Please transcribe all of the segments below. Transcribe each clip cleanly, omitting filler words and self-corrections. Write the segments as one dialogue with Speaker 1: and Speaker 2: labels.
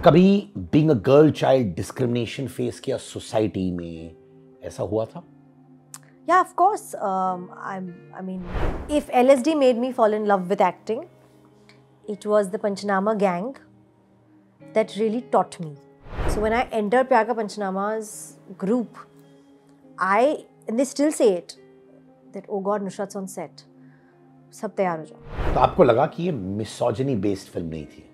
Speaker 1: कभी being a girl child discrimination face किया society में, ऐसा हुआ था?
Speaker 2: Yeah, of course. I mean, if LSD made me fall in love with acting, it was the Panchanama gang that really taught me. So when I entered Pyar Ka Panchanama's group, and they still say it, that oh God, Nusrat's on set. सब तैयार हो जाओ।
Speaker 1: तो आपको लगा कि ये misogyny based film नहीं थी?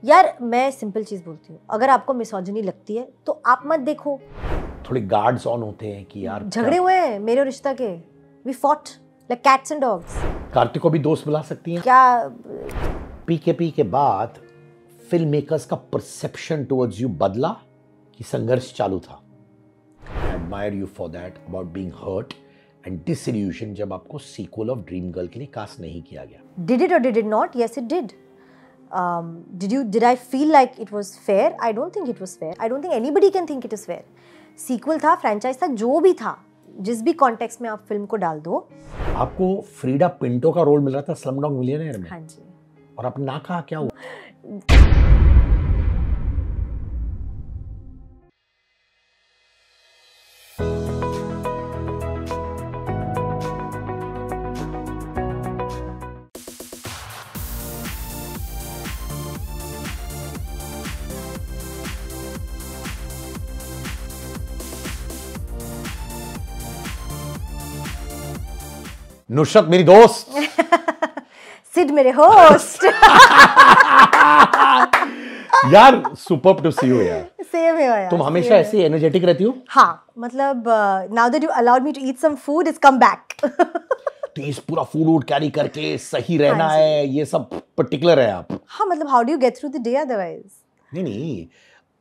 Speaker 2: यार मैं सिंपल चीज बोलती हूँ, अगर आपको मिसोजिनी लगती है तो आप मत देखो।
Speaker 1: थोड़ी गार्ड्स ऑन होते हैं कि यार
Speaker 2: झगड़े हुए हैं मेरे और रिश्ता के, we fought like cats and dogs.
Speaker 1: Kartik को भी दोस्त बुला सकती हैं
Speaker 2: क्या?
Speaker 1: पीकेपी के बाद फिल्म मेकर्स का परसेप्शन टुवर्ड्स यू बदला कि संघर्ष चालू था? Admire you for that, about being hurt and disillusion जब आपको सीक्वल ऑफ ड्रीम गर्ल के लिए कास्ट नहीं किया गया।
Speaker 2: Did it or did it not? Yes, it did. Did I feel like it was fair? I don't think it was fair. I don't think anybody can think it is fair. Sequel था, franchise था, जो भी था, जिस भी context में आप film को डाल दो।
Speaker 1: आपको फ्रीडा पिंटो का रोल मिल रहा था स्लमडॉग मिलियनेयर में।
Speaker 2: हाँ जी।
Speaker 1: और आपने ना कहा, क्या हुआ? नुसरत मेरी दोस्त।
Speaker 2: सिड मेरे होस्ट।
Speaker 1: यार सुपर्ब टू सी यू यार।
Speaker 2: सेम है यार।
Speaker 1: तुम हमेशा ऐसे एनर्जेटिक रहती हो।
Speaker 2: हाँ, मतलब now that you allowed me to eat some food, it's come back.
Speaker 1: तो इस पूरा फूड कैरी करके सही रहना है, ये सब पर्टिकुलर है आप।
Speaker 2: हाँ, मतलब how do you get through the day otherwise?
Speaker 1: नहीं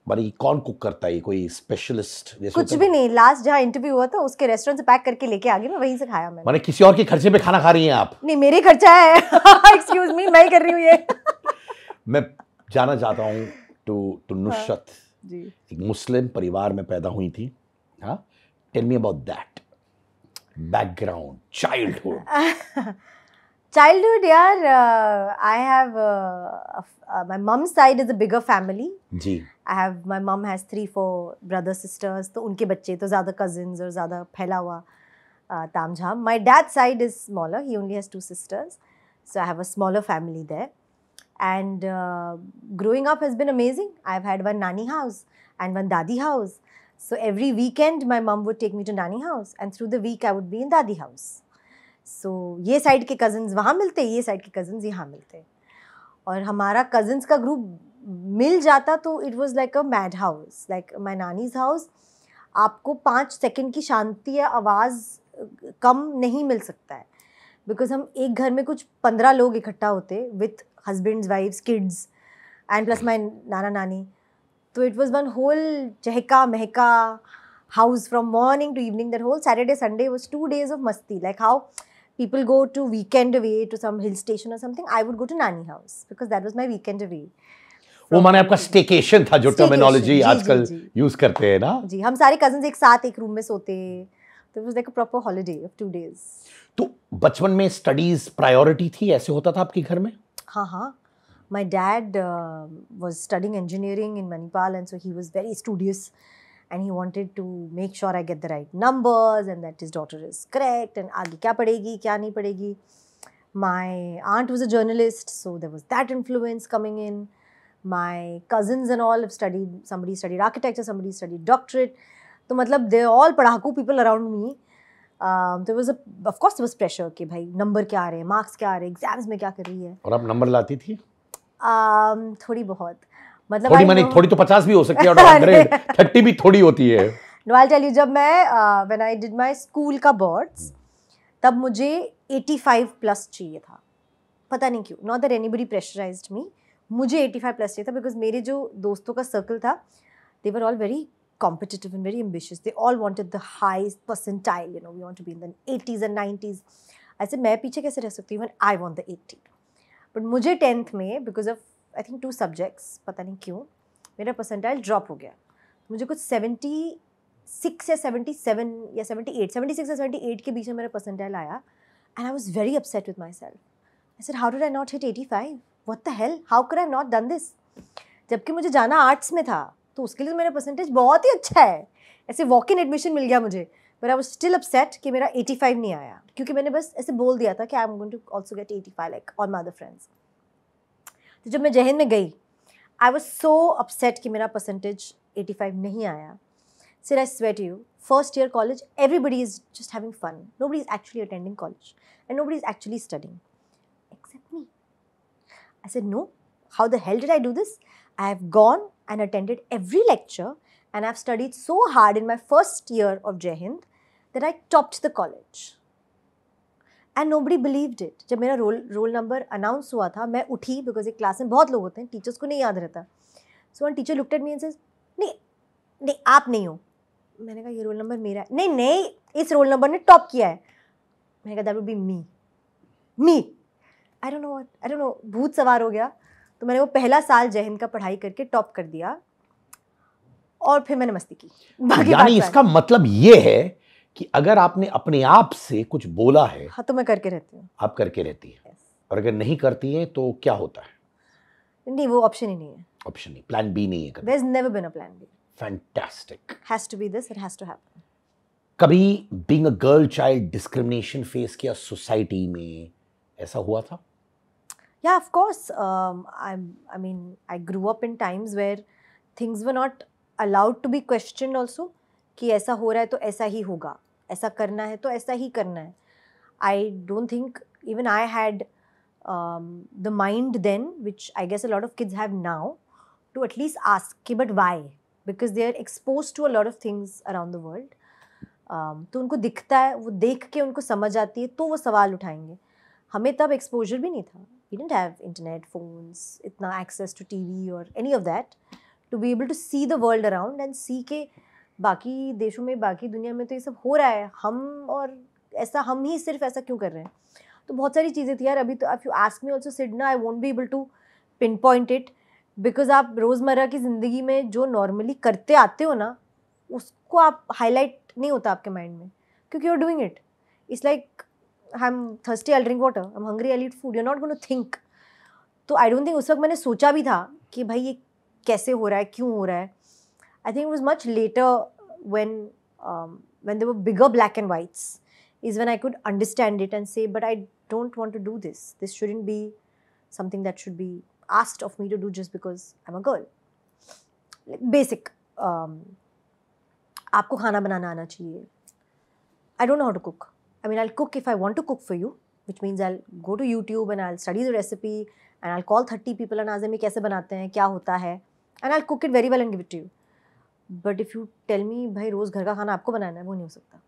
Speaker 1: बड़ी कौन कुक करता है, कोई स्पेशलिस्ट?
Speaker 2: कुछ भी नहीं, लास्ट जहाँ इंटरव्यू हुआ था उसके रेस्टोरेंट से पैक करके लेके आ गई, मैं वहीं से खाया मैंने।
Speaker 1: माने किसी और के खर्चे पे खाना खा रही हैं आप?
Speaker 2: नहीं, मेरे खर्चा है। एक्सक्यूज मी, मैं ही कर रही हूँ ये।
Speaker 1: मैं जाना चाहता हूँ टू नुसरत।
Speaker 2: जी।
Speaker 1: एक मुस्लिम परिवार में पैदा हुई थी। हाँ, tell me about that background, childhood.
Speaker 2: Childhood, yaar, I have my mom's side is a bigger family.
Speaker 1: जी।
Speaker 2: My mom has 3-4 brothers sisters, तो उनके बच्चे तो ज़्यादा cousins और ज़्यादा फैला हुआ तामझाम. My dad's side is smaller. He only has 2 sisters, so I have a smaller family there. And growing up has been amazing. I've had one nani house and one dadi house. So every weekend my mom would take me to nani house, and through the week I would be in dadi house. So ये side के cousins वहाँ मिलते, ये side के cousins यहाँ मिलते, और हमारा कज़न्स का ग्रुप मिल जाता तो it was like a mad house, like my nannies house. आपको 5 सेकंड की शांति या आवाज़ कम नहीं मिल सकता है, बिकॉज हम एक घर में कुछ 15 लोग इकट्ठा होते with husbands, wives, kids and plus my नाना नानी। तो इट वाज वन होल चहका महका house from morning to evening. That whole Saturday, Sunday was 2 days of masti. Like how people go to weekend away to some hill station or something, I would go to Nani house because that was my weekend away.
Speaker 1: वो माने आपका staycation था, जो terminology आजकल use करते हैं ना।
Speaker 2: जी, हम सारे कजिन्स एक साथ एक रूम में सोते, तो it was like a proper holiday of 2 days.
Speaker 1: तो बचपन में स्टडीज प्रायोरिटी थी, ऐसे होता था आपके घर में?
Speaker 2: हाँ हाँ, my dad was studying engineering in Manipal, and so he was very studious. And he wanted to make sure I get the right numbers and that his daughter is correct, and आगे क्या पढ़ेगी क्या नहीं पढ़ेगी. My aunt was a journalist, so there was that influence coming in. My cousins and all have studied, somebody studied architecture, somebody studied doctorate. तो मतलब they all पढ़ाकू people around me. There was of course there was pressure कि भाई number क्या आ रहे हैं, marks क्या आ रहे हैं, एग्जाम्स में क्या कर रही है.
Speaker 1: और आप नंबर लाती थी?
Speaker 2: थोड़ी बहुत, मतलब
Speaker 1: थोड़ी माने थोड़ी तो 50 भी हो सकती है और 30 भी थोड़ी होती है.
Speaker 2: No, I'll tell you, जब मैं when I did my school का boards, तब मुझे 85 प्लस चाहिए था. पता नहीं क्यों, not that anybody pressurized me, मुझे 85 प्लस चाहिए था because मेरे जो दोस्तों का सर्कल था, they were all very competitive and very ambitious. They all wanted the highest percentile, you know, we want to be in the 80s and 90s. I said मैं पीछे कैसे रह सकती हूँ when I want the 80. But मुझे 10th में because of I think 2 subjects, पता नहीं क्यों मेरा परसेंटाइल ड्रॉप हो गया. मुझे कुछ 76 या 77 या 78, 76 या 78 के बीच में मेरा परसेंटाइल आया, and I was very upset with myself. I said, how did I not hit 85? What the hell? How could I have not done this? जबकि मुझे जाना आर्ट्स में था, तो उसके लिए तो मेरा परसेंटेज बहुत ही अच्छा है, ऐसे वॉक इन एडमिशन मिल गया मुझे, but I was still upset कि मेरा 85 नहीं आया, क्योंकि मैंने बस ऐसे बोल दिया था कि I am going to also get 85 like all my other friends. तो जब मैं जय हिंद में गई, आई वाज सो अपसेट कि मेरा परसेंटेज 85 नहीं आया। Sir, I swear to you, first year college, everybody is just having fun. Nobody is actually attending college and nobody is actually studying, except me. I said, no, how the hell did I do this? I have gone and attended every lecture and I've studied so hard in my first year of Jai Hind that I topped the college. And nobody believed it. जब मेरा roll number announce हुआ था, मैं उठी because एक class में बहुत लोग होते हैं, teachers को नहीं याद रहता. So one teacher looked at me and says, नहीं आप नहीं हो. मैंने कहा ये रोल नंबर मेरा है. नहीं इस रोल नंबर ने टॉप किया है. मैंने कहा that would be me. I don't no भूत सवार हो गया. तो मैंने वो पहला साल जय हिंद का पढ़ाई करके टॉप कर दिया और फिर मैंने मस्ती की.
Speaker 1: यानी इसका मतलब ये है कि अगर आपने अपने आप से कुछ बोला है,
Speaker 2: हाँ, तो मैं करके रहती हूँ.
Speaker 1: आप करके रहती है. और अगर नहीं करती है तो क्या होता है?
Speaker 2: नहीं, वो ऑप्शन ही नहीं है.
Speaker 1: ऑप्शन नहीं, प्लान बी नहीं है.
Speaker 2: There is never been a plan B.
Speaker 1: Fantastic.
Speaker 2: Has to be this, it has to happen.
Speaker 1: कभी being a girl child discrimination face किया सोसाइटी में, ऐसा हुआ था?
Speaker 2: Yeah, of course. I mean, I grew up in times where things were not allowed to be questioned also. कि ऐसा हो रहा है तो ऐसा ही होगा, ऐसा करना है तो ऐसा ही करना है. I don't think even I had the mind then, which I guess a lot of kids have now, to at least ask कि but why? Because they are exposed to a lot of things around the world. तो उनको दिखता है, वो देख के उनको समझ आती है तो वो सवाल उठाएंगे. हमें तब एक्सपोजर भी नहीं था. We didn't have internet, phones, इतना access to TV or any of that to be able to see the world around and see के बाकी देशों में, बाकी दुनिया में तो ये सब हो रहा है, हम और ऐसा हम ही सिर्फ ऐसा क्यों कर रहे हैं. तो बहुत सारी चीज़ें थी यार. अभी तो if you ask me also Sidna, I won't be able to pinpoint it because आप रोज़मर्रा की ज़िंदगी में जो नॉर्मली करते आते हो ना, उसको आप हाईलाइट नहीं होता आपके माइंड में, क्योंकि you are doing it. It's like I'm thirsty, I'll drink water. I'm hungry, I'll eat food. You're not going to think. तो I don't think उस वक्त मैंने सोचा भी था कि भाई ये कैसे हो रहा है, क्यों हो रहा है. I think it was much later when there were bigger black and whites is when I could understand it and say, but I don't want to do this. This shouldn't be something that should be asked of me to do just because I'm a girl. Like basic. आपको खाना बनाना आना चाहिए. I don't know how to cook. I mean, I'll cook if I want to cook for you, which means I'll go to YouTube and I'll study the recipe and I'll call 30 people and ask them कैसे बनाते हैं, क्या होता है, and I'll cook it very well and give it to you. But if you tell me भाई रोज़ घर का खाना आपको बनाना है, वो नहीं हो सकता.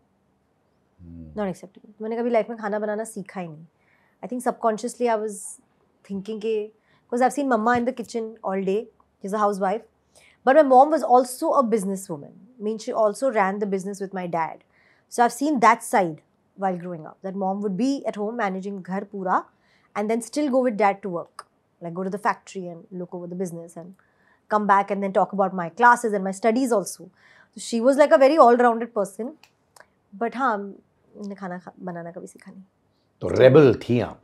Speaker 2: Not acceptable. मैंने कभी लाइफ में खाना बनाना सीखा ही नहीं. I think subconsciously I was thinking कि because I've seen mama in the kitchen all day. She's a housewife. But my mom was also a businesswoman. I mean, she also ran the business with my dad. So I've seen that side while growing up, that mom would be at home managing ghar pura and then still go with dad to work, like go to the factory and look over the business and come back and then talk about my classes and my studies also. So she was like a very all-rounded person. But हाँ, मैंने खाना बनाना कभी सीखा नहीं.
Speaker 1: तो rebel थी आप?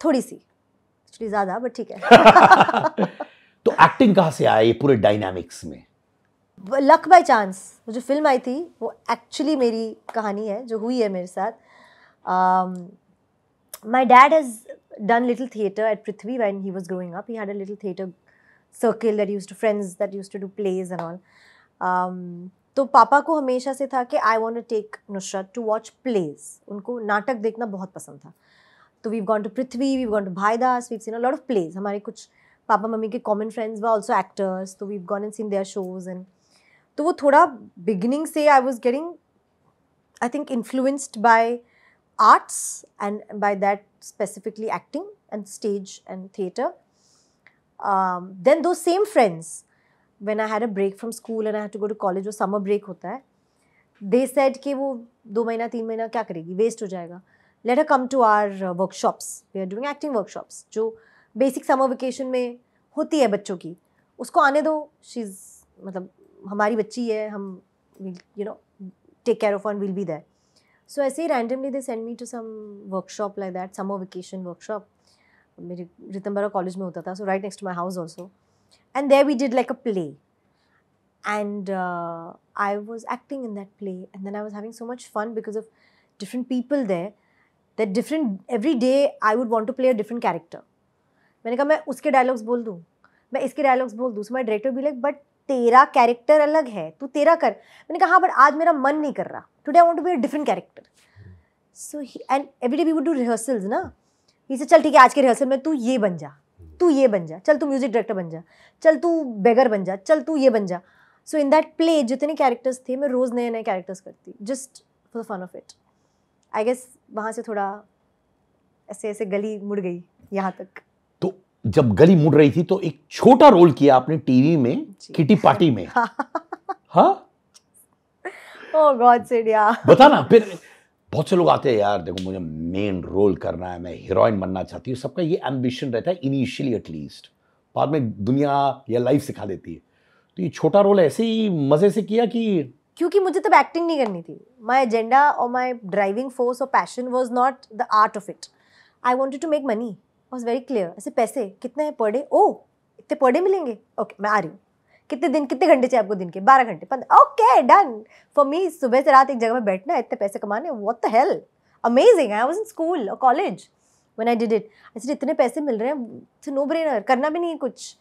Speaker 1: थोड़ी
Speaker 2: सी, एक्चुअली ज़्यादा, बट ठीक है.
Speaker 1: तो एक्टिंग कहाँ से आया ये पूरे डायनामिक्स में?
Speaker 2: Luck by chance. वो जो फिल्म आई थी वो एक्चुअली मेरी कहानी है जो हुई है मेरे साथ. My dad has done little theatre at Prithvi when he was growing up. He had a little theatre circle that he used to, friends that used to do plays and all. तो पापा को हमेशा से था कि I want to take Nusrat to watch plays. उनको नाटक देखना बहुत पसंद था. तो we've gone to Prithvi, we've gone to Bhaidas, we've seen a lot of plays. हमारे कुछ पापा मम्मी के common friends were also actors, तो we've gone and seen their shows. And तो वो थोड़ा beginning से I was getting, I think, influenced by arts and by that specifically acting and stage and theatre. Then those same friends, when I had a break from school and I had to go to college, वो summer break होता है, they said कि वो 2 महीना 3 महीना क्या करेगी, waste हो जाएगा. Let her come to our workshops. We are doing acting workshops जो basic summer vacation में होती है बच्चों की. उसको आने दो. She's मतलब हमारी बच्ची है, हम you know take care of her and we'll be there. So ऐसे ही randomly they send me to some workshop like that, summer vacation workshop. मेरे रितंबरा कॉलेज में होता था, so right next to my house also. And there we did like a play. And I was acting in that play. And then I was having so much fun because of different people there. That different, every day I would want to play a different character. मैंने कहा मैं उसके dialogues बोल दूँ, मैं इसके dialogues बोल दूँ. So my director be like, but तेरा कैरेक्टर अलग है, तू तेरा कर. मैंने कहा हाँ, but आज मेरा मन नहीं कर रहा. Today I want to be a different character. So and every day we would do rehearsals ना. He said चल ठीक है, आज के रिहर्सल में तू ये बन जा, तू ये बन जा, चल तू म्यूजिक डायरेक्टर बन जा, चल तू बेगर बन जा, चल तू ये बन जा. So in that play जितने कैरेक्टर्स थे मैं रोज़ नए नए कैरेक्टर्स करती, just for the fun of it. I guess वहाँ से थोड़ा ऐसे ऐसे गली मुड़ गई यहाँ तक.
Speaker 1: तो जब गली मुड़ रही थी तो एक छोटा रोल किया आपने टीवी में, किटी पार्टी में. हाँ,
Speaker 2: ओह गॉड सेड या.
Speaker 1: बता ना. फिर बहुत से लोग आते हैं, यार देखो मुझे मेन रोल करना है, मैं हीरोइन बनना चाहती हूँ. सबका ये एम्बिशन रहता है इनिशियली एटलीस्ट, बाद में दुनिया या लाइफ सिखा देती है. तो ये छोटा रोल ऐसे ही मजे से किया कि
Speaker 2: क्योंकि मुझे तब एक्टिंग नहीं करनी थी. माई एजेंडा और माई ड्राइविंग फोर्स और passion was not the art of it. I wanted to make money. Was very clear. ऐसे पैसे कितने हैं पर डे? ओह इतने पर डे मिलेंगे, ओके मैं आ रही हूँ. कितने दिन, कितने घंटे चाहिए आपको दिन के? 12 घंटे, 15. Okay done. फॉर मी सुबह से रात एक जगह में बैठना, इतने पैसे कमाने, what the hell. Amazing. I was in school और college when I did it. ऐसे इतने पैसे मिल रहे हैं, इट्स नो ब्रेनर. करना भी नहीं है कुछ.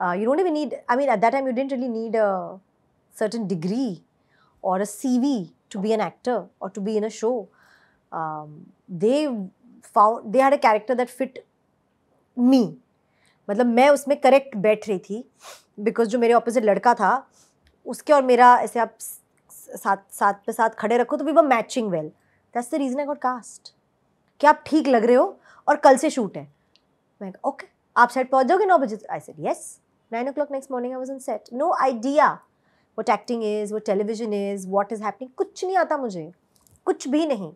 Speaker 2: You don't even need, I mean at that time you didn't really need a certain degree or a CV to be an actor or to be in a show. They had a character that fit me. मतलब मैं उसमें correct बैठ रही थी because जो मेरे opposite लड़का था उसके और मेरा ऐसे आप साथ पे साथ खड़े रखो तो we were matching well. That's the reason I got cast. कि आप ठीक लग रहे हो और कल से शूट है. मैं ओके आप सेट पहुंच जाओगे 9 बजे. I said yes. 9 o'clock next morning I was on set. No idea what acting is, what television is, what is happening. कुछ नहीं आता मुझे, कुछ भी नहीं.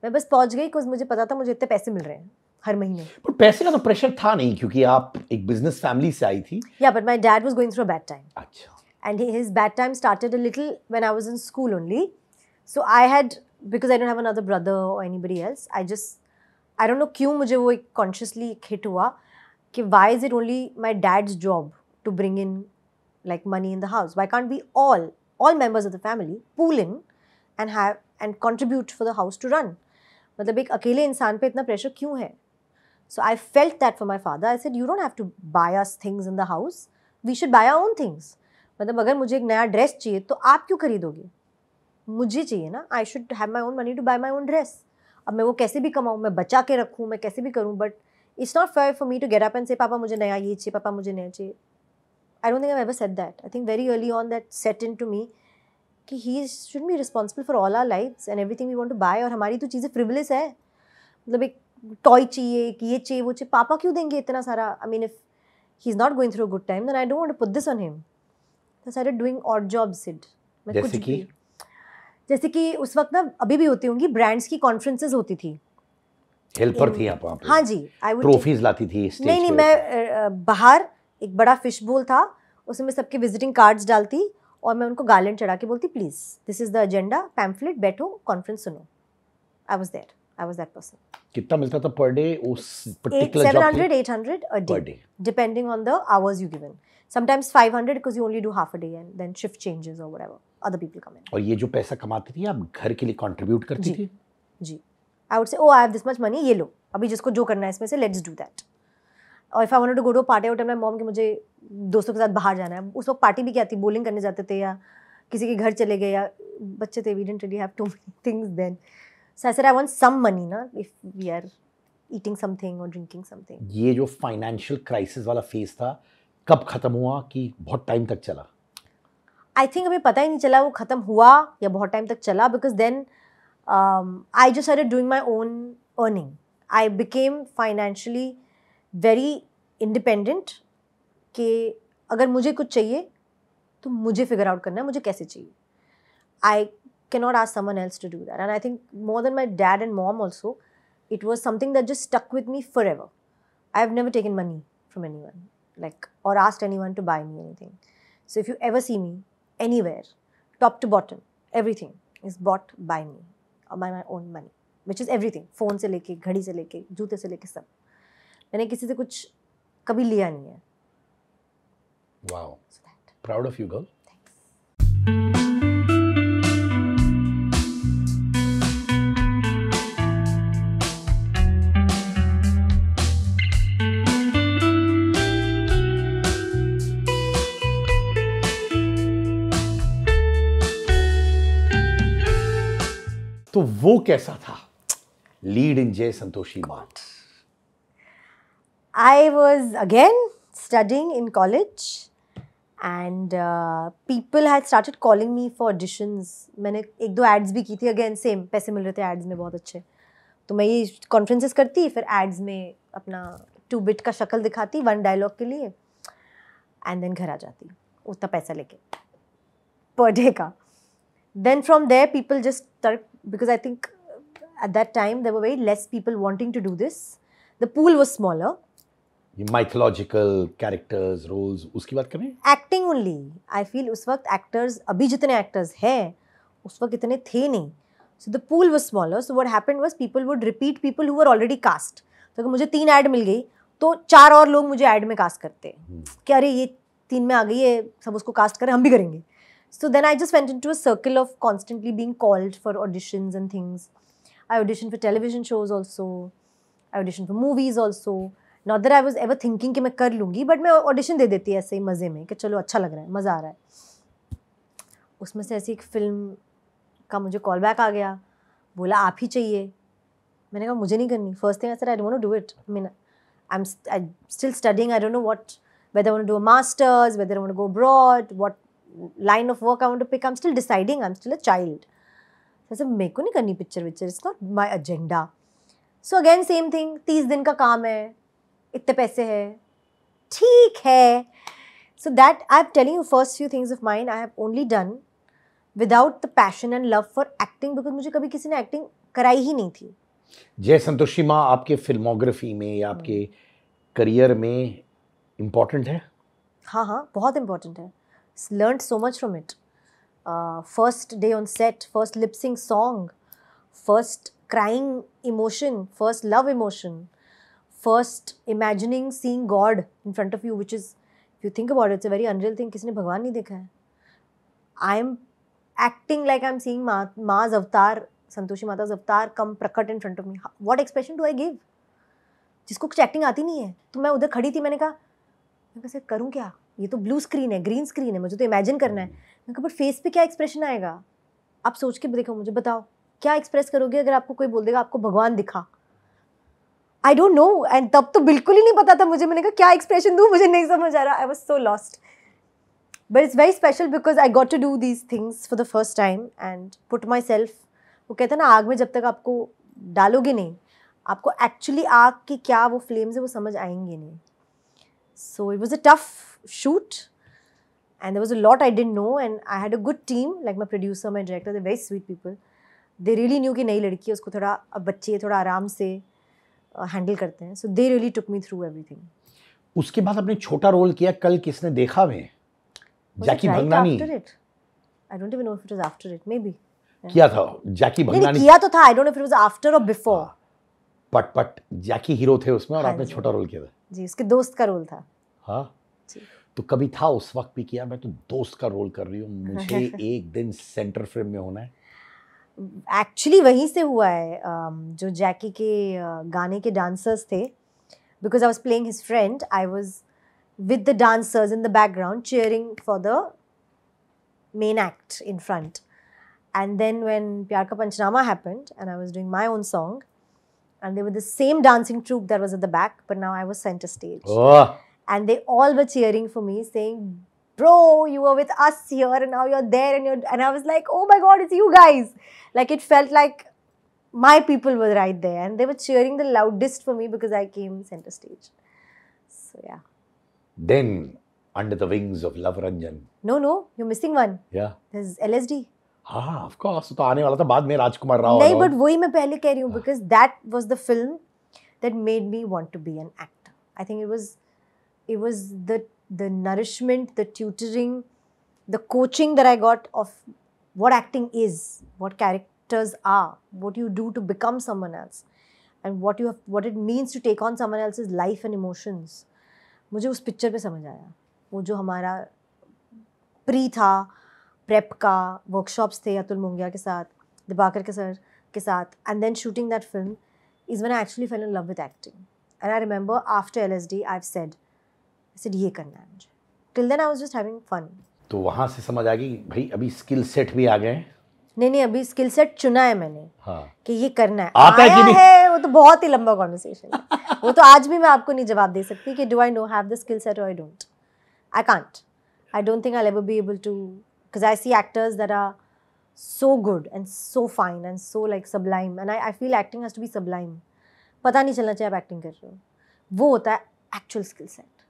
Speaker 2: मैं बस पहुंच गई बिकॉज मुझे पता था मुझे इतने पैसे मिल रहे हैं हर महीने.
Speaker 1: पर पैसे का तो प्रेशर था नहीं क्योंकि आप एक बिजनेस फैमिली से आई थी.
Speaker 2: Yeah, but my dad was going through a bad time.
Speaker 1: अच्छा.
Speaker 2: And his bad time started a little when I was in school only. So I had, because I don't have another brother or anybody else, I don't know क्यों मुझे वो एक consciously hit हुआ कि why is it only my dad's job to bring in like money in the house? Why can't we all members of the family pool in and contribute for the house to run? मतलब एक अकेले इंसान पे इतना pressure क्यों है? So I felt that for my father. I said you don't have to buy us things in the house. We should buy our own things. मतलब अगर मुझे एक नया ड्रेस चाहिए तो आप क्यों खरीदोगे? मुझे चाहिए ना. I should have my own money to buy my own dress. अब मैं वो कैसे भी कमाऊँ, मैं बचा के रखूँ, मैं कैसे भी करूँ, but it's not fair for me to get up and say पापा मुझे नया ये चाहिए, पापा मुझे नया चाहिए. I don't think I've ever said that. I think very early on that set into me कि he shouldn't be responsible for all our lives and everything we want to buy. और हमारी तो चीज़ें frivolous है. मतलब एक toy चाहिए, कि ये चाहिए, वो चाहिए, पापा क्यों देंगे इतना सारा? I mean if he's not going through a good time then I don't want to put this on him. So I started doing odd jobs, Sid. जैसे कि उस वक्त ना अभी भी होती होंगी, ब्रांड्स की कॉन्फ्रेंसेज होती थी.
Speaker 1: हेल्पर थी आप वहाँ पे?
Speaker 2: हाँ जी. I would
Speaker 1: ट्रॉफीज लाती थी स्टेज पे?
Speaker 2: नहीं, मैं बाहर एक बड़ा फिश बोल था, उसमें सबके विजिटिंग कार्ड्स डालती और मैं उनको गार्लैंड चढ़ा के बोलती please this is the agenda, pamphlet, बैठो, कॉन्फ्रेंस सुनो. I was there. I was that person.
Speaker 1: कितना मिलता था पर डे उस पर्टिकुलर जॉब पे?
Speaker 2: 700-800 a day depending on the hours you given. Sometimes 500 because you only do half a day and then shift changes or whatever. Other people come in.
Speaker 1: और ये जो पैसा कमाती थी आप घर के लिए कंट्रीब्यूट करती थी?
Speaker 2: जी. I would say, oh, I have this much money, ये लो, अभी जिसको जो करना है इसमें से, let's do that. और if I wanted to go to a party, I would tell my mom कि मुझे दोस्तों के साथ बाहर जाना है. उस वक्त पार्टी भी क्या थी, बॉलिंग करने जाते थे या किसी के घर चले गए, या बच्चे थे, we didn't really have too many things then. So I said I want some money ना, if we are eating something or drinking something.
Speaker 1: ये जो फाइनेंशियल क्राइसिस वाला फेज था कब खत्म हुआ कि बहुत टाइम तक चला?
Speaker 2: आई थिंक अभी पता ही नहीं चला वो ख़त्म हुआ या बहुत टाइम तक चला, because then I just started doing my own earning. I became financially very independent कि अगर मुझे कुछ चाहिए तो मुझे फिगर आउट करना है मुझे कैसे चाहिए. आई cannot ask someone else to do that. And I think more than my dad and mom also, it was something that just stuck with me forever. I have never taken money from anyone, like, or asked anyone to buy me anything. So if you ever see me anywhere, top to bottom, everything is bought by me or by my own money, which is everything. Phone से लेके, घड़ी से लेके, जूते से लेके सब. मैंने किसी से कुछ कभी लिया नहीं है.
Speaker 1: Wow.
Speaker 2: So that.
Speaker 1: Proud of you, girl.
Speaker 2: Thanks.
Speaker 1: तो वो कैसा था लीड इन जय संतोषी मां?
Speaker 2: I was again studying in college and people had started calling me for auditions. मैंने एक दो ads भी की थी, again same पैसे मिल रहे थे ads में बहुत अच्छे, तो मैं ये conferences करती, फिर ads में अपना 2 bit का शक्ल दिखाती 1 dialogue के लिए and then घर आ जाती उतना पैसा लेके per day का. Then from there people just started, because I think at that time there were very less people wanting to do this. The pool was smaller.
Speaker 1: ये mythological characters roles उसकी बात करें?
Speaker 2: Acting only. I feel उस वक्त actors, अभी जितने actors हैं उस वक्त इतने थे नहीं. So the pool was smaller. So what happened was people would repeat people who were already cast. तो अगर मुझे 3 ad मिल गई तो 4 और लोग मुझे ad में cast करते कि अरे ये 3 में आ गई है, सब उसको cast करें, हम भी करेंगे. So then I just went into a circle of constantly being called for auditions and things. I auditioned for television shows also. I auditioned for movies also. Not that I was ever thinking कि मैं कर लूँगी, but मैं audition दे देती ऐसे ही मज़े में कि चलो अच्छा लग रहा है, मज़ा आ रहा है. उसमें से ऐसी एक फिल्म का मुझे कॉल बैक आ गया, बोला आप ही चाहिए. मैंने कहा मुझे नहीं करनी. First thing I said, I don't want to do it. I mean, I'm still studying. I don't know whether I want to do a master's, whether I want to go abroad, what line of work I want to pick. I'm still deciding. I'm still a child. So I said, मेरे को नहीं करनी picture. It's not my agenda. So again, same thing. 30 दिन का काम है, इतने पैसे हैं, ठीक है. So that I'm telling you, first few things of mine I have only done without the passion and love for acting, because मुझे कभी किसी ने एक्टिंग कराई ही नहीं थी.
Speaker 1: जय संतोषी मां आपके फिल्मोग्राफी में या आपके करियर में इम्पोर्टेंट है?
Speaker 2: हाँ, बहुत इम्पोर्टेंट है. Learned so much from it. First day on set, first lip sync song, first crying emotion, first love emotion, first imagining seeing God in front of you, which is, if you think about it, it's a very unreal thing. किसी ने भगवान नहीं देखा है. I am acting like I'm seeing Ma's avatar, Santoshi माता's avatar come प्रकट in front of me. What expression do I give? जिसको कुछ acting आती नहीं है. तो मैं उधर खड़ी थी, मैंने कहा मैं कैसे करूँ क्या? ये तो ब्लू स्क्रीन है, ग्रीन स्क्रीन है, मुझे तो इमेजिन करना है. मैं कहा बट फेस पे क्या एक्सप्रेशन आएगा? आप सोच के देखो, मुझे बताओ क्या एक्सप्रेस करोगे अगर आपको कोई बोल देगा आपको भगवान दिखा? आई डोंट नो. एंड तब तो बिल्कुल ही नहीं पता था मुझे. मैंने कहा क्या एक्सप्रेशन दूँ, मुझे नहीं समझ आ रहा. I was so lost. But it's very special because I got to do these things for the first time and put myself. वो कहते हैं ना, आग में जब तक आपको डालोगे नहीं, आपको एक्चुअली आग की क्या वो फ्लेम्स है वो समझ आएंगे नहीं. So it was a tough shoot and there was a lot I didn't know, and I had a good team, like my producer, my director. They're very sweet people. They really knew कि नई लड़की है, उसको थोड़ा अब बच्चे है, थोड़ा आराम से हैंडल करते हैं. So they really took me through everything.
Speaker 1: उसके बाद आपने छोटा रोल किया कल किसने देखा में, जैकी भंगनानी.
Speaker 2: After it? I don't even know if it was after it. Maybe.
Speaker 1: किया था जैकी भंगनानी.
Speaker 2: किया तो था. I don't know if it was after or before.
Speaker 1: पट जैकी हीरो थे उसमें और आपने छोटा रोल किया था.
Speaker 2: जी, उसके दोस्त का रोल था.
Speaker 1: हाँ, तो कभी था उस वक्त भी किया मैं तो दोस्त का रोल कर रही हूँ, मुझे एक दिन सेंटर फ्रेम में होना है?
Speaker 2: एक्चुअली वहीं से हुआ है. जो जैकी के गाने के डांसर्स थे, because I was playing his friend, I was with the dancers in the background cheering for the main act in front. And then when Pyaar Ka Punchnama happened and I was doing my own song and they were the same dancing troupe that was at the back, but now I was center stage. And they all were cheering for me, saying, bro, you were with us here and now you're there, and I was like, oh my god, it's you guys. Like it felt like my people were right there and they were cheering the loudest for me because I came center stage. So yeah.
Speaker 1: Then Under the Wings of Love Ranjan.
Speaker 2: No, you're missing one.
Speaker 1: Yeah.
Speaker 2: There's LSD.
Speaker 1: हाँ, of course. तो आने वाला था बाद में राजकुमार राव.
Speaker 2: नहीं, but वही मैं पहले कह रही हूँ because that was the film that made me want to be an actor. I think it was the nourishment, the tutoring, the coaching that I got of what acting is, what characters are, what you do to become someone else, and what it means to take on someone else's life and emotions. मुझे उस picture पे समझ आया. वो जो हमारा pre था, prep का वर्कशॉप्स थे अतुल मुंगिया के साथ, दिबाकर के सर के साथ, and then shooting that film is when I actually fell in love with acting. And I remember after LSD I said ये करना है मुझे. Till then I was just having fun.
Speaker 1: तो वहाँ से समझ आ गई भाई अभी स्किल सेट भी आ गए हैं.
Speaker 2: नहीं अभी स्किल सेट चुना है मैंने.
Speaker 1: हाँ.
Speaker 2: कि ये करना है.
Speaker 1: आता है कि नहीं?
Speaker 2: है वो तो बहुत ही लंबा कॉन्वर्सेशन है. वो तो आज भी मैं आपको नहीं जवाब दे सकती कि do I know have the skill set or I don't. I can't. I don't think I'll ever be able to, because I see actors that are so good and so fine and so like sublime, and I feel acting has to be sublime. पता नहीं चलना चाहिए आप acting कर रहे हो. वो होता है actual skill set.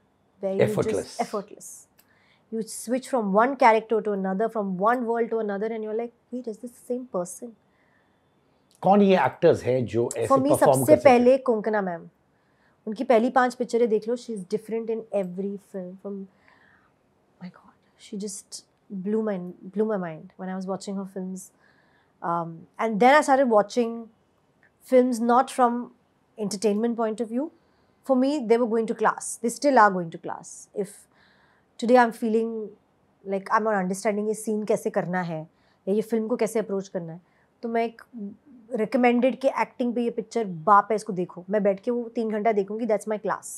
Speaker 2: Effortless. You switch from one character to another, from one world to another, and you're like, wait, is this the same person?
Speaker 1: कौन ये एक्टर्स हैं जो ऐसे
Speaker 2: For me,
Speaker 1: परफॉर्म कर
Speaker 2: सबसे
Speaker 1: सकते हैं?
Speaker 2: पहले कोंकणा मैम. उनकी पहली 5 पिक्चरें देख लो. She is different in every film. From my God, she just blew my mind when I was watching her films, and then I started watching films not from entertainment point of view. For me, they were going to class. They still are going to class. If today I'm feeling like I'm not understanding ये scene कैसे करना है या ये film को कैसे approach करना है, तो मैं एक recommended के acting पे ये picture बाप है इसको देखो, मैं बैठ के वो 3 घंटा देखूंगी. That's my class.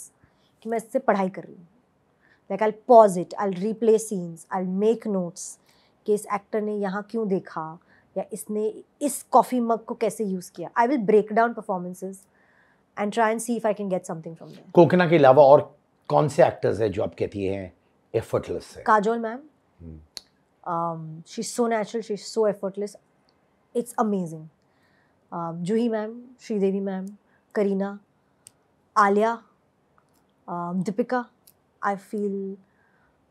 Speaker 2: कि मैं इससे पढ़ाई कर रही हूँ. Like I'll pause it, I'll replay scenes, I'll make notes कि इस एक्टर ने यहाँ क्यों देखा या इसने इस कॉफ़ी मग को कैसे यूज़ किया. I will break down performances and try and see if I can get something from there.
Speaker 1: Konkona के अलावा और कौन से एक्टर्स हैं जो आप कहती हैं effortless है?
Speaker 2: Kajol ma'am. She's so natural, she's so effortless. It's amazing. Juhi ma'am, Sridevi ma'am, Kareena, Alia, Deepika. I feel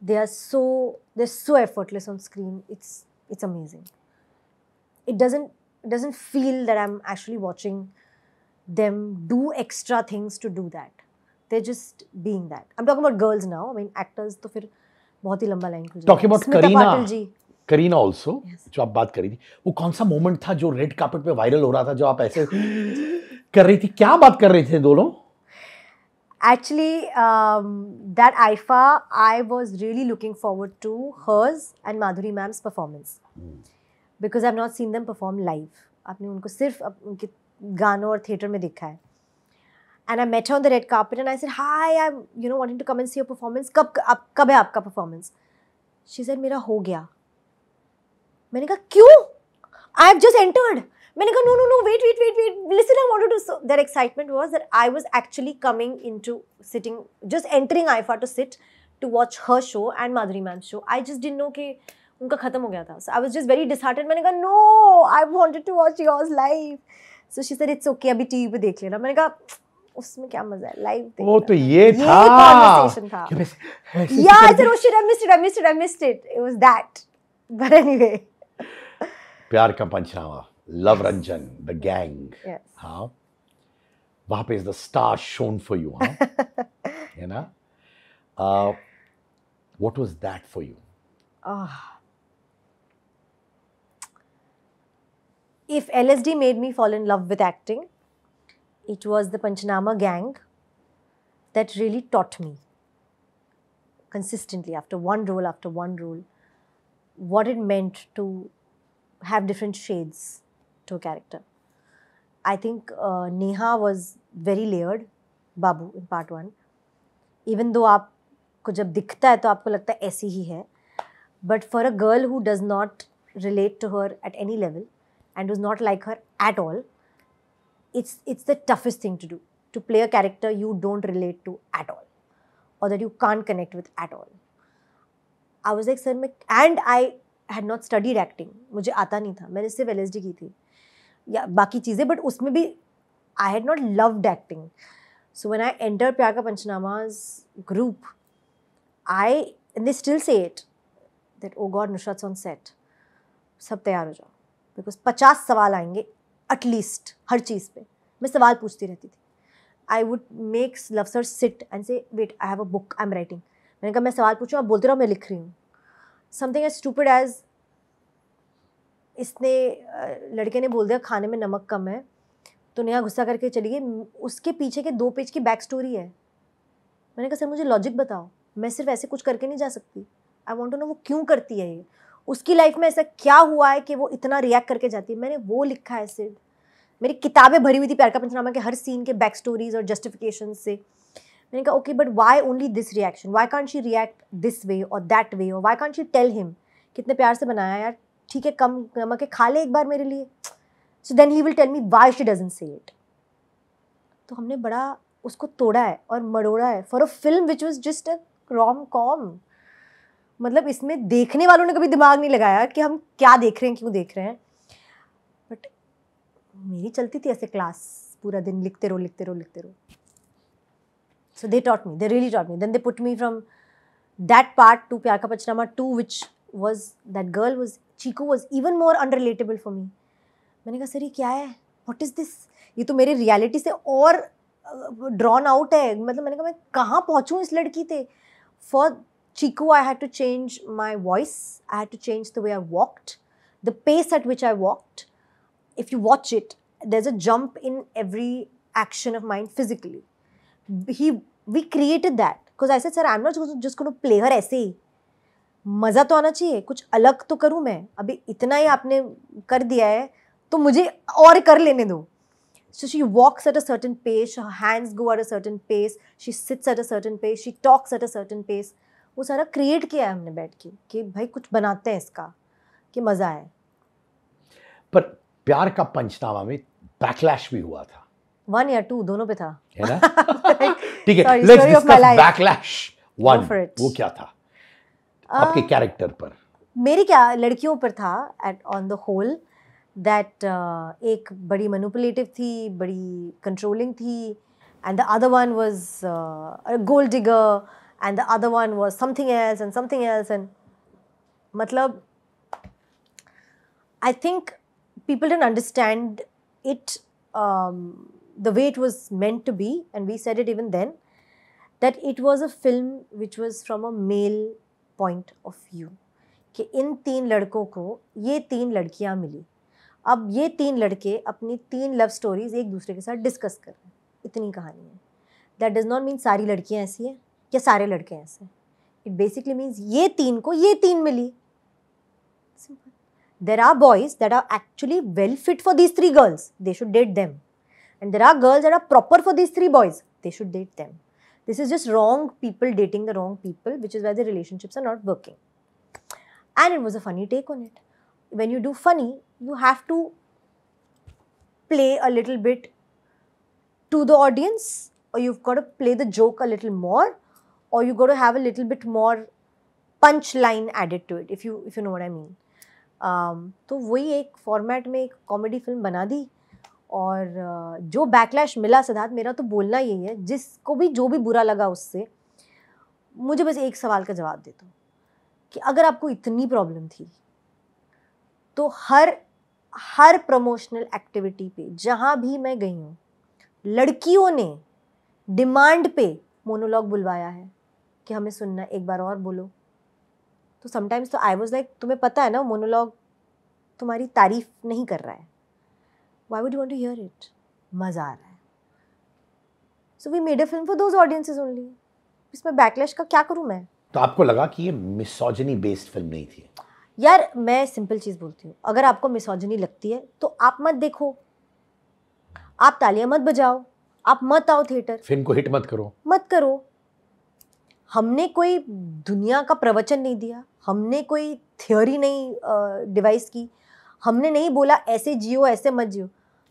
Speaker 2: they're so effortless on screen. It's amazing. It doesn't feel that I'm actually watching them do extra things to do that. They're just being that. I'm talking about girls now. I mean actors तो फिर बहुत ही लंबा line खुल जाता है.
Speaker 1: Talking about
Speaker 2: Smita Patil ji.
Speaker 1: Kareena also,
Speaker 2: Yes.
Speaker 1: जो आप बात कर रही थी, वो कौन सा मोमेंट था जो रेड कार्पेट पे वायरल हो रहा था, जो आप ऐसे कर रही थी? क्या बात कर रहे थे दोनों?
Speaker 2: Actually, that IFA, I was really looking forward to hers and Madhuri ma'am's performance. Because I've not seen them perform live. आपने उनको सिर्फ उनके गानों और थिएटर में देखा है. And I met her on the red carpet and I said, hi, I'm wanting to come and see your performance. कब है आपका performance? She said, मेरा हो गया. मैंने कहा क्यों? I have just entered. मैंने कहा no, wait. Listen, I wanted to. So their excitement was that I was actually coming into sitting, just entering IFA to sit to watch her show and Madhuri ma'am's show. I just didn't know कि उनका खत्म हो गया था. So I was just very disheartened. मैंने कहा no, I wanted to watch yours live. So she said it's okay, अभी TV पे देख लेना. मैंने कहा उसमें क्या मजा है, लाइव देखना.
Speaker 1: वो तो ये था.
Speaker 2: conversation था. Yeah, I said oh shit, I missed it. It was that. But anyway.
Speaker 1: Pyaar Ka Punchnama, Luv Ranjan, the gang.
Speaker 2: Yes.
Speaker 1: हाँ, वहाँ पे is the star shown for you, हाँ, है ना? What was that for you?
Speaker 2: If LSD made me fall in love with acting, it was the Panchanama gang that really taught me consistently after one role what it meant to have different shades to a character. I think Neha was very layered, Babu in part 1. Even though आपको जब दिखता है तो आपको लगता है ऐसी ही है, but for a girl who does not relate to her at any level and was not like her at all, it's the toughest thing to do, to play a character you don't relate to at all or that you can't connect with at all. I was like, sir, and I had not studied acting. मुझे आता नहीं था. मैंने सिर्फ LSD की थी या बाकी चीज़ें, but उसमें भी I had not loved acting. So when I entered प्यार का पंचनामा's group, and they still say it, that oh God, Nusrat's on set. सब तैयार हो जाओ. Because 50 सवाल आएंगे at least हर चीज़ पे. मैं सवाल पूछती रहती थी. I would make Love Sir sit and say, wait, I have a book, I'm writing. मैंने कहा मैं सवाल पूछूँ, आप बोलते रहो, मैं लिख रही हूँ. Something as stupid as इसने लड़के ने बोल दिया खाने में नमक कम है, तो नेहा गुस्सा करके चली गई. उसके पीछे के 2 पेज की बैक स्टोरी है. मैंने कहा सर मुझे लॉजिक बताओ, मैं सिर्फ ऐसे कुछ करके नहीं जा सकती. आई वॉन्ट टू नो वो क्यों करती है ये, उसकी लाइफ में ऐसा क्या हुआ है कि वो इतना रिएक्ट करके जाती है. मैंने वो लिखा है सिर्फ. मेरी किताबें भरी हुई थी प्यार का पंचनामा के हर सीन के बैक स्टोरीज और जस्टिफिकेशन से. मैंने कहा okay but why only this reaction, why can't she react this way और दैट वे, और why can't she tell him कितने प्यार से बनाया यार, ठीक है कम नमक है खा ले एक बार मेरे लिए. So then he will tell me why she doesn't say it. तो हमने बड़ा उसको तोड़ा है और मरोड़ा है for a film which was just a rom com. मतलब इसमें देखने वालों ने कभी दिमाग नहीं लगाया कि हम क्या देख रहे हैं, क्यों देख रहे हैं. बट मेरी चलती थी ऐसे क्लास, पूरा दिन लिखते रहो लिखते रहो लिखते रहो. So they taught me, they really taught me. Then they put me from that part to Pyar Ka Pachnama 2, which was, that girl was, Chiku was even more unrelatable for me. मैंने कहा sir ये क्या है, what is this? ये तो मेरे reality से और drawn out है. मतलब मैंने कहा मैं कहाँ पहुँचूँ इस लड़की से. For Chiku I had to change my voice, I had to change the way I walked, the pace at which I walked. If you watch it, there's a jump in every action of mine physically. We created that because I said sir I'm not just going to play her ऐसे ही, मज़ा तो आना चाहिए, कुछ अलग तो करूँ मैं. अभी इतना ही आपने कर दिया है तो मुझे और कर लेने दो. So she walks at a certain pace, her hands go at a certain pace, she sits at a certain pace, she talks at a certain pace. वो सारा क्रिएट किया है हमने बैठ के कि भाई कुछ बनाते हैं इसका कि मज़ा आए.
Speaker 1: पर प्यार का पंचनामा में बैकलैश भी हुआ था.
Speaker 2: 1 या 2 दोनों पे था,
Speaker 1: है ना? ठीक है, लेट्स डिस्कस बैकलैश 1. वो क्या था आपके कैरेक्टर पर?
Speaker 2: मेरी क्या लड़कियों पर था at on the whole that एक बड़ी मैनिपुलेटिव थी, बड़ी कंट्रोलिंग थी, and the other one was a gold digger, and the other one was something else and something else. And मतलब I think people didn't understand it the way it was meant to be, and we said it even then, that it was a film which was from a male point of view, कि इन 3 लड़कों को ये 3 लड़कियां मिली, अब ये 3 लड़के अपनी 3 love stories एक दूसरे के साथ डिस्कस कर रहे हैं. इतनी कहानी है. दैट डज नॉट मीन सारी लड़कियां ऐसी हैं या सारे लड़के ऐसे हैं. इट बेसिकली मीन्स ये 3 को ये 3 मिली. Simple. There are boys that are actually well fit for these 3 girls. They should date them. And there are girls that are proper for these 3 boys. They should date them. This is just wrong people dating the wrong people, which is why the relationships are not working. And it was a funny take on it. When you do funny, you have to play a little bit to the audience, or you've got to play the joke a little more, or you've got to have a little bit more punchline added to it, if you know what I mean. तो वही एक format में एक comedy film बना दी. और जो backlash मिला सिद्धार्थ, मेरा तो बोलना यही है, जिसको भी जो भी बुरा लगा उससे, मुझे बस एक सवाल का जवाब दे दो कि अगर आपको इतनी प्रॉब्लम थी तो हर प्रमोशनल एक्टिविटी पे जहाँ भी मैं गई हूँ, लड़कियों ने डिमांड पे मोनोलॉग बुलवाया है कि हमें सुनना, एक बार और बोलो. तो समटाइम्स तो आई वॉज लाइक, तुम्हें पता है ना मोनोलॉग तुम्हारी तारीफ नहीं कर रहा है, why would you want to hear it, मज़ा आ रहा है. So we made a film for those audiences only. इसमें बैकलैश का क्या करूँ मैं?
Speaker 1: तो आपको लगा कि ये मिसोजिनी बेस्ड फिल्म नहीं थी?
Speaker 2: यार मैं सिंपल चीज़ बोलती हूँ, अगर आपको मिसोजिनी लगती है तो आप मत देखो, आप तालियां मत बजाओ, आप मत आओ थिएटर,
Speaker 1: फिल्म को हिट मत
Speaker 2: करो. हमने कोई दुनिया का प्रवचन नहीं दिया, हमने कोई थ्योरी नहीं डिवाइस की, हमने नहीं बोला ऐसे जियो ऐसे मत जियो.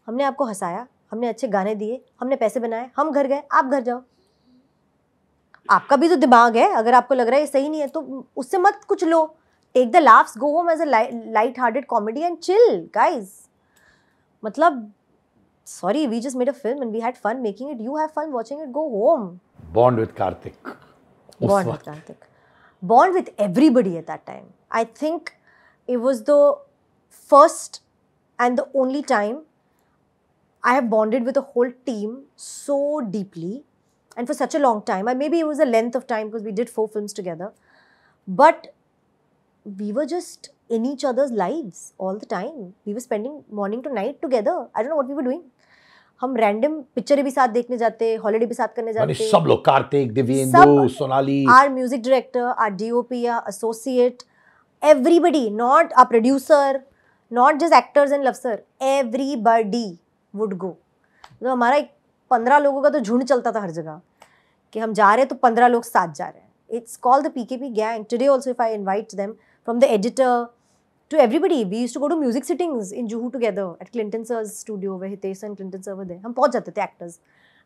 Speaker 2: हमने आपको हंसाया, हमने अच्छे गाने दिए, हमने पैसे बनाए, हम घर गए, आप घर जाओ. आपका भी तो दिमाग है, अगर आपको लग रहा है ये सही नहीं है तो उससे मत कुछ लो. Take the laughs, go home as a light hearted comedy and chill guys. मतलब sorry, we just made a film and we had fun making it. You have fun watching it, go home.
Speaker 1: Bond with Karthik.
Speaker 2: Bond with Karthik. Bond with everybody at that time. I think it was the first and the only time I have bonded with a whole team so deeply and for such a long time. Maybe it was a length of time because we did 4 films together. But we were just in each other's lives all the time. We were spending morning to night together. I don't know what we were doing. हम random पिक्चरें भी साथ देखने जाते, holiday भी साथ करने
Speaker 1: माने
Speaker 2: जाते।
Speaker 1: सब लोग, Kartik, Divyendu, Sonali,
Speaker 2: our music director, our DOP, our associate, everybody, not a producer, not just actors and love sir, everybody would go. तो हमारा एक 15 लोगों का तो झुंड चलता था हर जगह कि हम जा रहे हैं तो 15 लोग साथ जा रहे हैं. It's called the PKP gang. Today also if I invite them, from the editor to everybody, we used to go to music sittings in Juhu together at Clinton sir's studio where Hitesh and Clinton sir were there. हम पहुंच जाते थे actors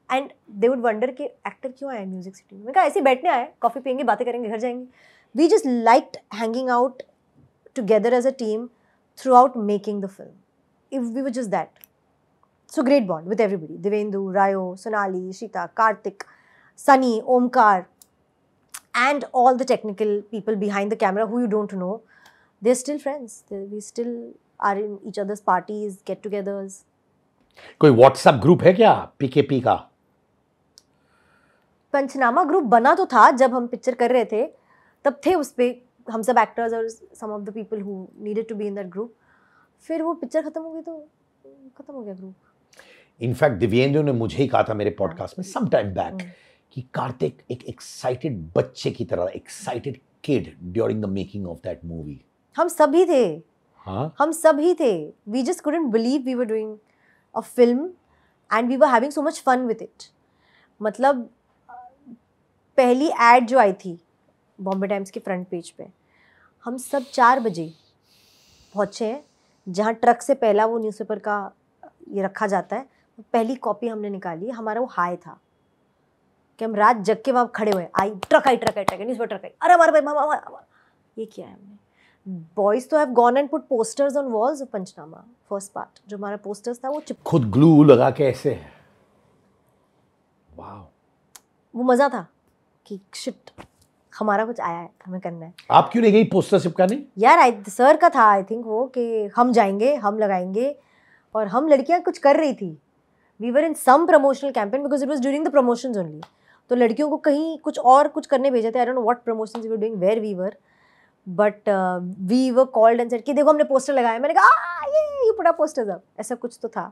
Speaker 2: and they would wonder कि actor क्यों आए music sitting में. मैं कहा ऐसे ही बैठने आए, कॉफी पियेंगे, बातें करेंगे, घर जाएंगे. We just liked hanging out together as a team throughout making the film. If we were just that. So great bond with everybody. Divendu, Rayo, Sonali, Shita, Karthik, Sunny, Omkar, and all the technical people behind the camera who you don't know. They're still friends. We still are in each other's parties, get-togethers.
Speaker 1: कोई WhatsApp group है क्या पीकेपी का?
Speaker 2: पंचनामा group बना तो था जब हम picture कर रहे थे, तब थे उस पे हम सब एक्टर्स और some of the people who needed to be in that group. फिर वो पिक्चर खत्म हो गई तो खत्म हो गया ग्रुप.
Speaker 1: इनफैक्ट दिव्येंदु ने मुझे ही कहा था मेरे पॉडकास्ट में सम टाइम बैक कि कार्तिक एक एक्साइटेड बच्चे की तरह, excited kid during the making of that movie.
Speaker 2: हम सभी थे.
Speaker 1: हाँ,
Speaker 2: हम सभी थे. We just couldn't believe we were doing a film and we were having so much fun with it. मतलब पहली एड जो आई थी बॉम्बे टाइम्स के फ्रंट पेज पे, हम सब 4 बजे पहुँचे हैं जहाँ ट्रक से पहला वो न्यूज़पेपर का ये रखा जाता है. पहली कॉपी हमने निकाली. हमारा वो हाई था कि हम रात जग के वहाँ खड़े हुए, आई ट्रक आई न्यूज़पेपर ट्रक आई, अरे हमारे भाई ये किया है हमने. बॉयज तो have gone and put posters on walls of Punchnama first part. जो हमारा पोस्टर्स था वो
Speaker 1: खुद ग्लू लगा के ऐसे. वाह,
Speaker 2: वो मज़ा था कि शिट हमारा कुछ आया है, हमें करना है.
Speaker 1: आप क्यों नहीं गई पोस्टर चिपकाने?
Speaker 2: यार सर का था आई थिंक वो कि हम जाएंगे, हम लगाएंगे. और हम लड़कियां कुछ कर रही थी. We were in some promotional campaign because it was during the promotions only. तो लड़कियों को कहीं कुछ करने भेजे थे. I don't know what promotions we were doing, where we were, but we were called and said कि देखो हमने पोस्टर लगाया. मैंने कहा ये पुट अप पोस्टर्स अप. ऐसा कुछ तो था.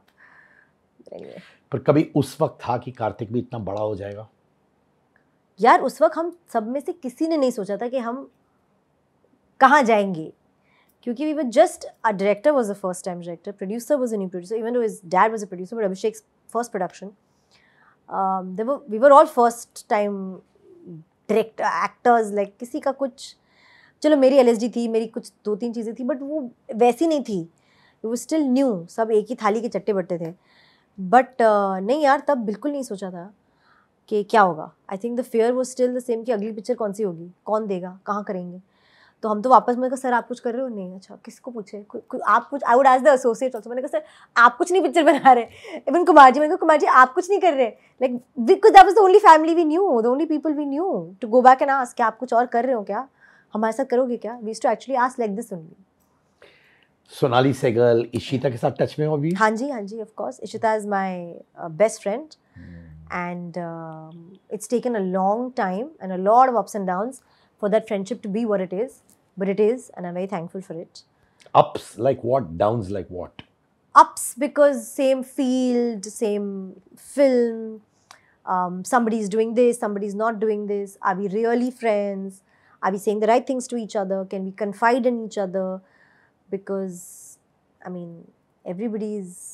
Speaker 1: पर कभी उस वक्त था कि कार्तिक भी इतना बड़ा हो जाएगा?
Speaker 2: यार उस वक्त हम सब में से किसी ने नहीं सोचा था कि हम कहाँ जाएंगे, क्योंकि we were just, a director was the first time director, producer was a new producer, even though his dad was a producer, but Abhishek's first production. We were all first time director actors. Like किसी का कुछ, चलो मेरी LSD थी, मेरी कुछ 2-3 चीज़ें थी, बट वो वैसी नहीं थी. वो स्टिल न्यू, सब एक ही थाली के चट्टे बट्टे थे. बट नहीं यार, तब बिल्कुल नहीं सोचा था कि क्या होगा. आई थिंक द फियर वो स्टिल द सेम कि अगली पिक्चर कौन सी होगी, कौन देगा, कहाँ करेंगे. तो हम तो वापस, मैंने कहा सर आप कुछ कर रहे हो? नहीं. अच्छा किसको पूछे, आप कुछ. I would ask the associate also. मैंने कहा सर आप कुछ नहीं पिक्चर बना रहे. इवन कुमार जी, मैंने कहा कुमार जी आप कुछ नहीं कर रहे. Like because that was the only family we knew, the only people we knew to go back and ask क्या आप कुछ और कर रहे हो, क्या हमारे साथ करोगे क्या. We used to actually ask like this only.
Speaker 1: Sonali Sehgal, Ishita के साथ टच में हो अभी?
Speaker 2: हाँ जी, of course. Ishita is my best friend. And it's taken a long time and a lot of ups and downs for that friendship to be what it is, but it is, and I'm very thankful for it.
Speaker 1: Ups like what? Downs like what?
Speaker 2: Ups because same field, same film, somebody's doing this, somebody's not doing this. Are we really friends? Are we saying the right things to each other? Can we confide in each other? Because I mean everybody's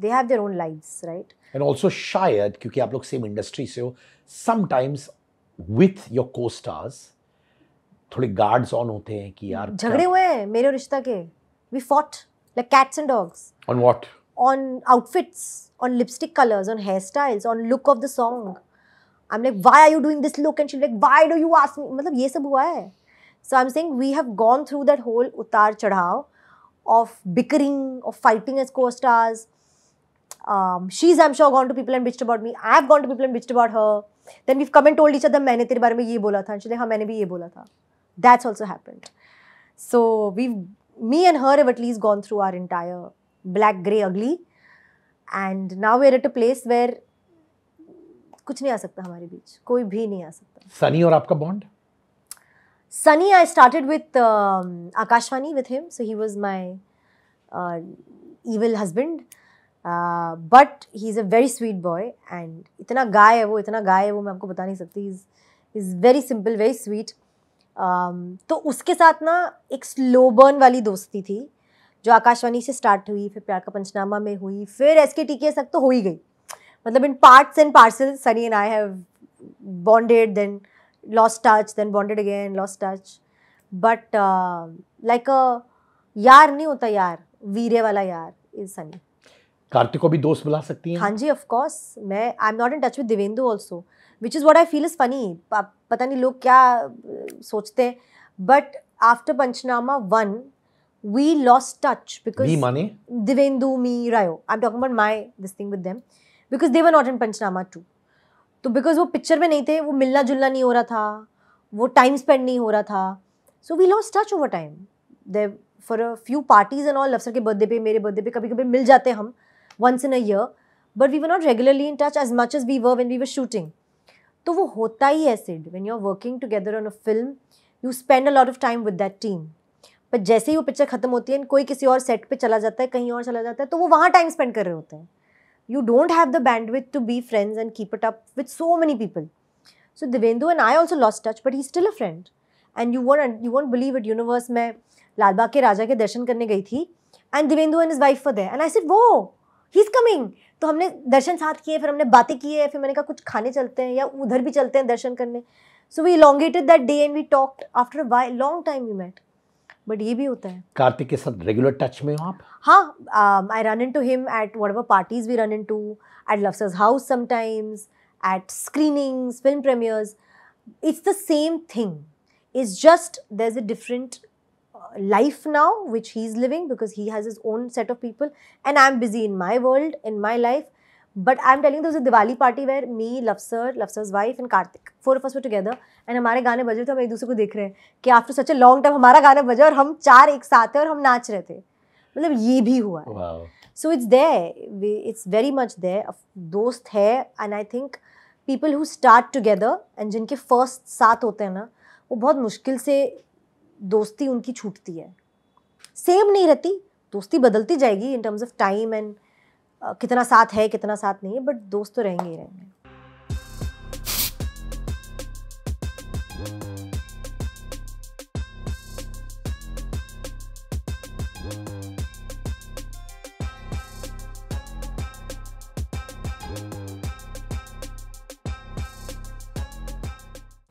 Speaker 2: they have their own lives, right?
Speaker 1: And also शायद क्योंकि आप लोग same industry से हो, sometimes with your co-stars थोड़े guards on होते हैं कि यार
Speaker 2: झगड़े हुए हैं मेरे और रिश्ता के. We fought like cats and dogs.
Speaker 1: On what?
Speaker 2: On outfits, on lipstick colors, on hairstyles, on look of the song. I'm like, why are you doing this look? And she's like, why do you ask me? मतलब ये सब हुआ है. So I'm saying we have gone through that whole उतार चढ़ाव of bickering, of fighting as co-stars. She's, I'm sure, gone to people and bitched about me. I've gone to people and bitched about her. Then we've come and told each other, मैंने तेरे बारे में ये बोला था. She's like, हाँ मैंने भी ये बोला था. That's also happened. So me and her have at least gone through our entire black, grey, ugly. And now we're at a place where कुछ नहीं आ सकता हमारे बीच. कोई भी नहीं आ सकता.
Speaker 1: सनी और आपका bond?
Speaker 2: Sunny, I started with Akashvani with him. So he was my evil husband. But he is a very sweet boy and इतना गाय है वो मैं आपको बता नहीं सकती. Is very simple, very sweet. तो उसके साथ ना एक स्लो बर्न वाली दोस्ती थी जो आकाशवाणी से स्टार्ट हुई, फिर प्यार का पंचनामा में हुई, फिर SKTK तक तो हो ही गई. मतलब in parts and parcels Sunny and I have bonded, then lost touch, then bonded again, lost touch. But like a यार नहीं होता यार, वीरे वाला यार इज सनी.
Speaker 1: कार्तिक को भी दोस्त बुला सकती हैं?
Speaker 2: हाँ जी, ऑफ कोर्स. मैं I am not in touch with Devendu also, which is what I feel is funny. पता नहीं लोग क्या सोचते हैं, but after Punchnama 1 we lost touch because
Speaker 1: we माने
Speaker 2: Devendu, me, Rayo, I am talking about my this thing with them because they were not in Punchnama 2. तो because वो picture में नहीं थे, वो मिलना जुलना नहीं हो रहा था, वो टाइम स्पेंड नहीं हो रहा था. So we lost touch over time. They for a few parties and all, अफसर के बर्थडे पे, मेरे बर्थडे पे कभी कभी मिल जाते हम once in a year, but we were not regularly in touch as much as we were when we were shooting. तो वो होता ही है Sid. when you're working together on a film, you spend a lot of time with that team. पर जैसे ही वो picture खत्म होती है, कोई किसी और सेट पे चला जाता है, कहीं और चला जाता है, तो वो वहाँ टाइम स्पेंड कर रहे होते हैं. You don't have the bandwidth to be friends and keep it up with so many people. So Devendu and I also lost touch, but he's still a friend. And you won't believe it, universe, मैं लाल बाग के राजा के दर्शन करने गई थी, and Devendu and his wife were there, and I said, वो he's coming. तो हमने दर्शन साथ किए, फिर हमने बातें की है, फिर मैंने कहा कुछ खाने चलते हैं या उधर भी चलते हैं दर्शन करने. So we elongated that day and we talked after a while, long time we met. But ये भी होता है.
Speaker 1: कार्तिक के साथ रेगुलर टच में हो आप?
Speaker 2: हाँ, I run into him at whatever parties we run into, at Lafsa's house sometimes, at screenings, film premieres. It's the same thing. It's just there's a different life now which he's living because he has his own set of people and I'm busy in my world, in my life. But I'm telling you, there was a Diwali party where me, Lafsa's wife and Karthik, 4 of us were together and हमारे गाने बजे थे. हम एक दूसरे को देख रहे हैं कि after such a long time हमारा गाना बजा और हम 4 एक साथ हैं और हम नाच रहे थे. मतलब ये भी हुआ है. So it's there, it's very much there. दोस्त है and I think people who start together and जिनके first साथ होते हैं ना, वो बहुत मुश्किल से दोस्ती उनकी छूटती है. सेम नहीं रहती, दोस्ती बदलती जाएगी in terms of time and कितना साथ है कितना साथ नहीं है, बट दोस्त तो रहेंगे ही रहेंगे.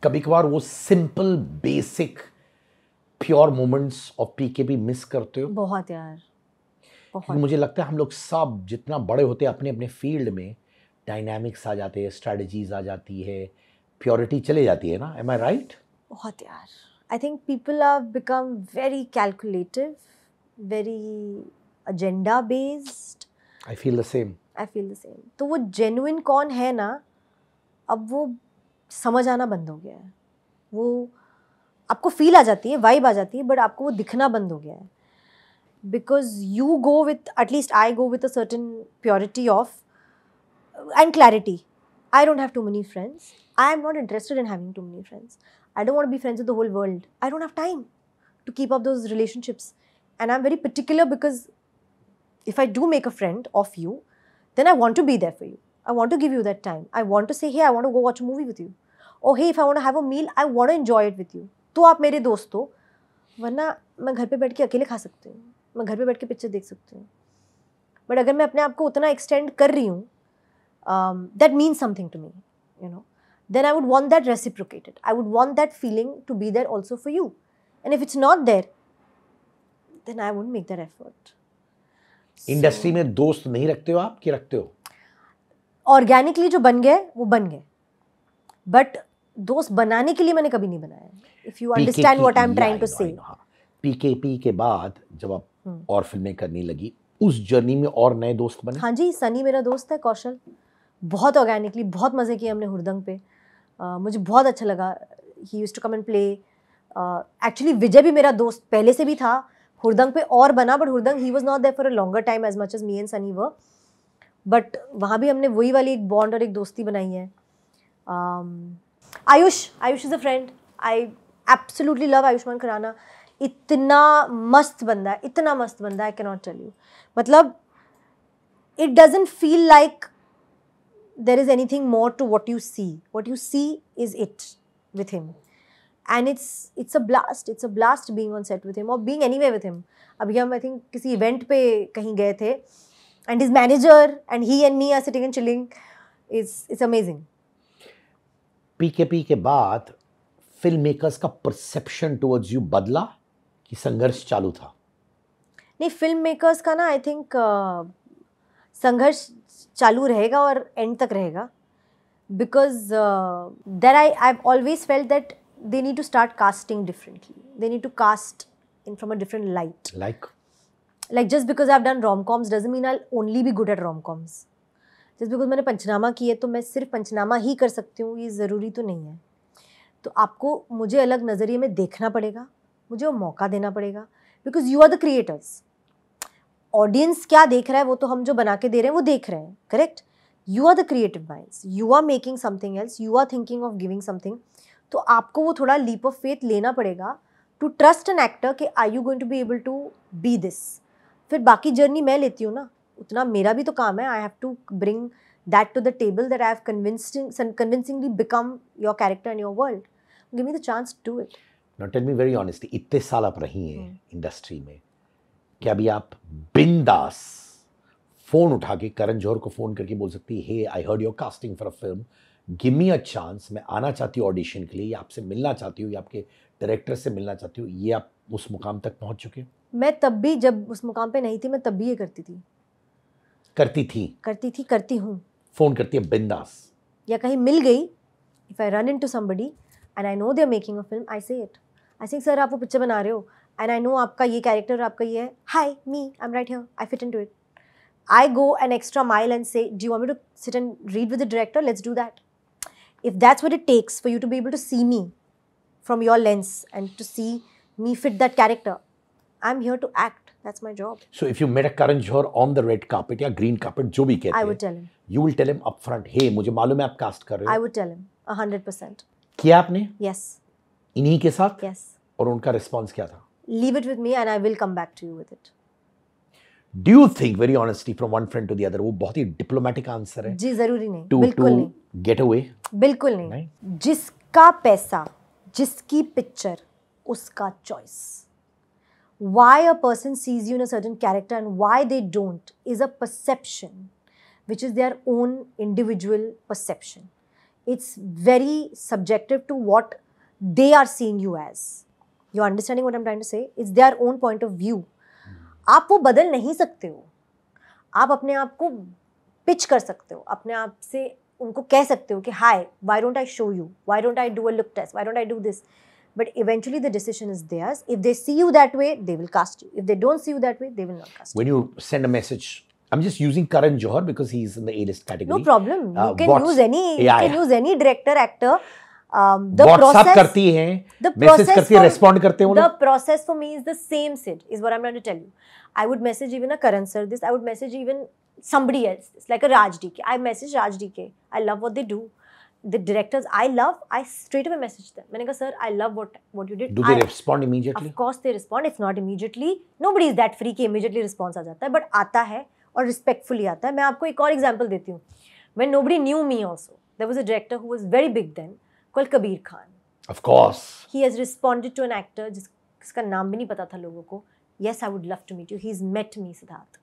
Speaker 1: कभी कभार वो simple basic pure moments of PK भी मिस करते हो?
Speaker 2: बहुत यार, बहुत.
Speaker 1: मुझे लगता है हम लोग सब जितना बड़े होते हैं अपने अपने फील्ड में, डायनामिक्स आ जाते हैं, स्ट्रेटजीज आ जाती है, प्योरिटी चले जाती है ना. एम आई राइट?
Speaker 2: बहुत यार. I think people have become very calculative, very agenda based.
Speaker 1: I feel the same.
Speaker 2: तो वो जेन्युइन कौन है ना, अब वो समझ आना बंद हो गया है. वो आपको फील आ जाती है, वाइब आ जाती है, बट आपको वो दिखना बंद हो गया है. Because you go with, at least I go with a certain purity of and clarity. I don't have too many friends. I am not interested in having too many friends. I don't want to be friends with the whole world. I don't have time to keep up those relationships. And I'm very particular because if I do make a friend of you, then I want to be there for you. I want to give you that time. I want to say, hey, I want to go watch a movie with you. Or hey, if I want to have a meal, I want to enjoy it with you. तो आप मेरे दोस्त हो, वरना मैं घर पे बैठ के अकेले खा सकती हूँ, मैं घर पे बैठ के पिक्चर देख सकती हूँ. बट अगर मैं अपने आप को उतना एक्सटेंड कर रही हूँ, that means something to me, you know, then I would want that reciprocated. I would want that feeling to be there also for you. And if it's not there, then I would make that effort.
Speaker 1: Industry में दोस्त नहीं रखते हो आप कि रखते हो?
Speaker 2: Organically जो बन गए वो बन गए, बट दोस्त बनाने के लिए मैंने कभी नहीं बनाया. If you understand what I am trying to say.
Speaker 1: PKP के बाद जब आप और फिल्में करने लगी, उस जर्नी में और नए दोस्त बने?
Speaker 2: हाँ जी, सनी मेरा दोस्त है, कौशल. बहुत ऑर्गेनिकली बहुत मज़े किए हमने हुरदंग पे. मुझे बहुत अच्छा लगा. He used to come and play. Actually Vijay भी मेरा दोस्त पहले से भी था, हुरदंग पे और बना, but Hurdang he was not there for a longer time as much as me and Sunny were. But वहाँ भी हमने वही वाली एक बॉन्ड और एक दोस्ती बनाई है. Ayush is a friend. I absolutely love Ayushmann Khurrana. इतना मस्त बंदा है, I can not tell you. मतलब it doesn't feel like there is anything more to what you see. What you see is it with him. And it's a blast being on set with him or being anywhere with him. अभी हम I think किसी event पे कहीं गए थे and his manager and he and me are sitting and chilling. It's amazing.
Speaker 1: PKP के बाद film makers का परसेप्शन टुवर्ड्स यू बदला कि संघर्ष चालू था?
Speaker 2: नहीं, फिल्म मेकर्स का ना आई थिंक संघर्ष चालू रहेगा और एंड तक रहेगा, because there I've always felt that they need to start casting differently. They need to cast in from a different light. Like just because I've done rom-coms doesn't mean I'll only be good at rom-coms. Just because मैंने पंचनामा की है तो मैं सिर्फ पंचनामा ही कर सकती हूँ, ये ज़रूरी तो नहीं है. तो आपको मुझे अलग नज़रिए में देखना पड़ेगा, मुझे वो मौका देना पड़ेगा, because you are the creators. Audience क्या देख रहा है वो तो हम जो बना के दे रहे हैं वो देख रहे हैं, correct? You are the creative minds, you are making something else, you are thinking of giving something. तो आपको वो थोड़ा लीप ऑफ फेथ लेना पड़ेगा टू ट्रस्ट एन एक्टर कि are you going to be able to be this. फिर बाकी journey मैं लेती हूँ ना, उतना मेरा भी तो काम है. I have to bring that to the table that I have convincingly become your character in your world. Give me the chance to do it.
Speaker 1: Now tell me very honestly, इतने साल आप रही हैं इंडस्ट्री में, क्या अभी आप बिंदास फोन उठा के करण जौहर को फोन करके बोल सकती है, hey I heard your casting for a film, give me a chance, मैं आना चाहती हूँ ऑडिशन के लिए, या आपसे मिलना चाहती हूँ, या आपके डायरेक्टर से मिलना चाहती हूँ? ये आप उस मुकाम तक पहुंच चुके?
Speaker 2: मैं तब भी, जब उस मुकाम पे नहीं थी, मैं तब भी ये करती थी. करती हूँ.
Speaker 1: फोन करती है बिंदास?
Speaker 2: या कहीं मिल गई, if I run into somebody and I know they are making a film, I say it. I think sir आप वो पिक्चर बना रहे हो एंड आई नो आपका ये कैरेक्टर, आपका ये है, hi me, I am right here, I fit into it. I go an extra mile and say, do you want me to sit and read with the director? Let's do that. If that's what it takes for you to be able to see me from your lens and to see me fit that character, I'm here to act. That's my job.
Speaker 1: So if you met a Karan Johar on the red carpet या green carpet, जो भी कहते हैं,
Speaker 2: I would tell him.
Speaker 1: You will tell him upfront, hey, मुझे मालूम है आप cast कर रहे हो.
Speaker 2: I would tell him 100%.
Speaker 1: किया आपने?
Speaker 2: Yes.
Speaker 1: इन्हीं के साथ?
Speaker 2: Yes.
Speaker 1: और उनका रिस्पॉन्स क्या था?
Speaker 2: Leave it with me and I will come back to you with it.
Speaker 1: Do you think, very honestly, from one friend to the other, वो बहुत ही डिप्लोमेटिक आंसर है?
Speaker 2: जी जरूरी नहीं,
Speaker 1: बिल्कुल नहीं. Get away?
Speaker 2: बिल्कुल नहीं. जिसका पैसा, जिसकी पिक्चर, उसका choice. Why a person sees you in a certain character and why they don't is a perception, which is their own individual perception. It's very subjective to what they are seeing you as. You're understanding what I'm trying to say? It's their own point of view. आप वो बदल नहीं सकते हो. आप अपने आप को पिच कर सकते हो, अपने आप से उनको कह सकते हो कि hi, why don't I show you, why don't I do a look test, why don't I do this. But eventually the decision is theirs. If they see you that way, they will cast you. If they don't see you that way, they will not cast.
Speaker 1: When you send a message, I'm just using Karan Johar because he's in the A-list category.
Speaker 2: No problem. You can use any. You can use any director, actor. The
Speaker 1: WhatsApp
Speaker 2: process
Speaker 1: करती हैं, message करती है, respond करते हैं वो लोग.
Speaker 2: The process for me is the same, Sid, is what I'm trying to tell you. I would message even a Karan sir this. I would message even somebody else this, like a Raj DK. I message Raj DK. I love what they do. The directors I love, I straight away message them. मैंने कहा sir, I love what you did.
Speaker 1: Do they respond immediately?
Speaker 2: Of course they respond. If not immediately, nobody is that free कि immediately response आ जाता है. But आता है और respectfully आता है. मैं आपको एक और example देती हूँ. When nobody knew me also, there was a director who was very big then, called Kabir Khan.
Speaker 1: Of course.
Speaker 2: He has responded to an actor जिसका नाम भी नहीं पता था लोगों को. Yes, I would love to meet you. He's met me, Siddharth.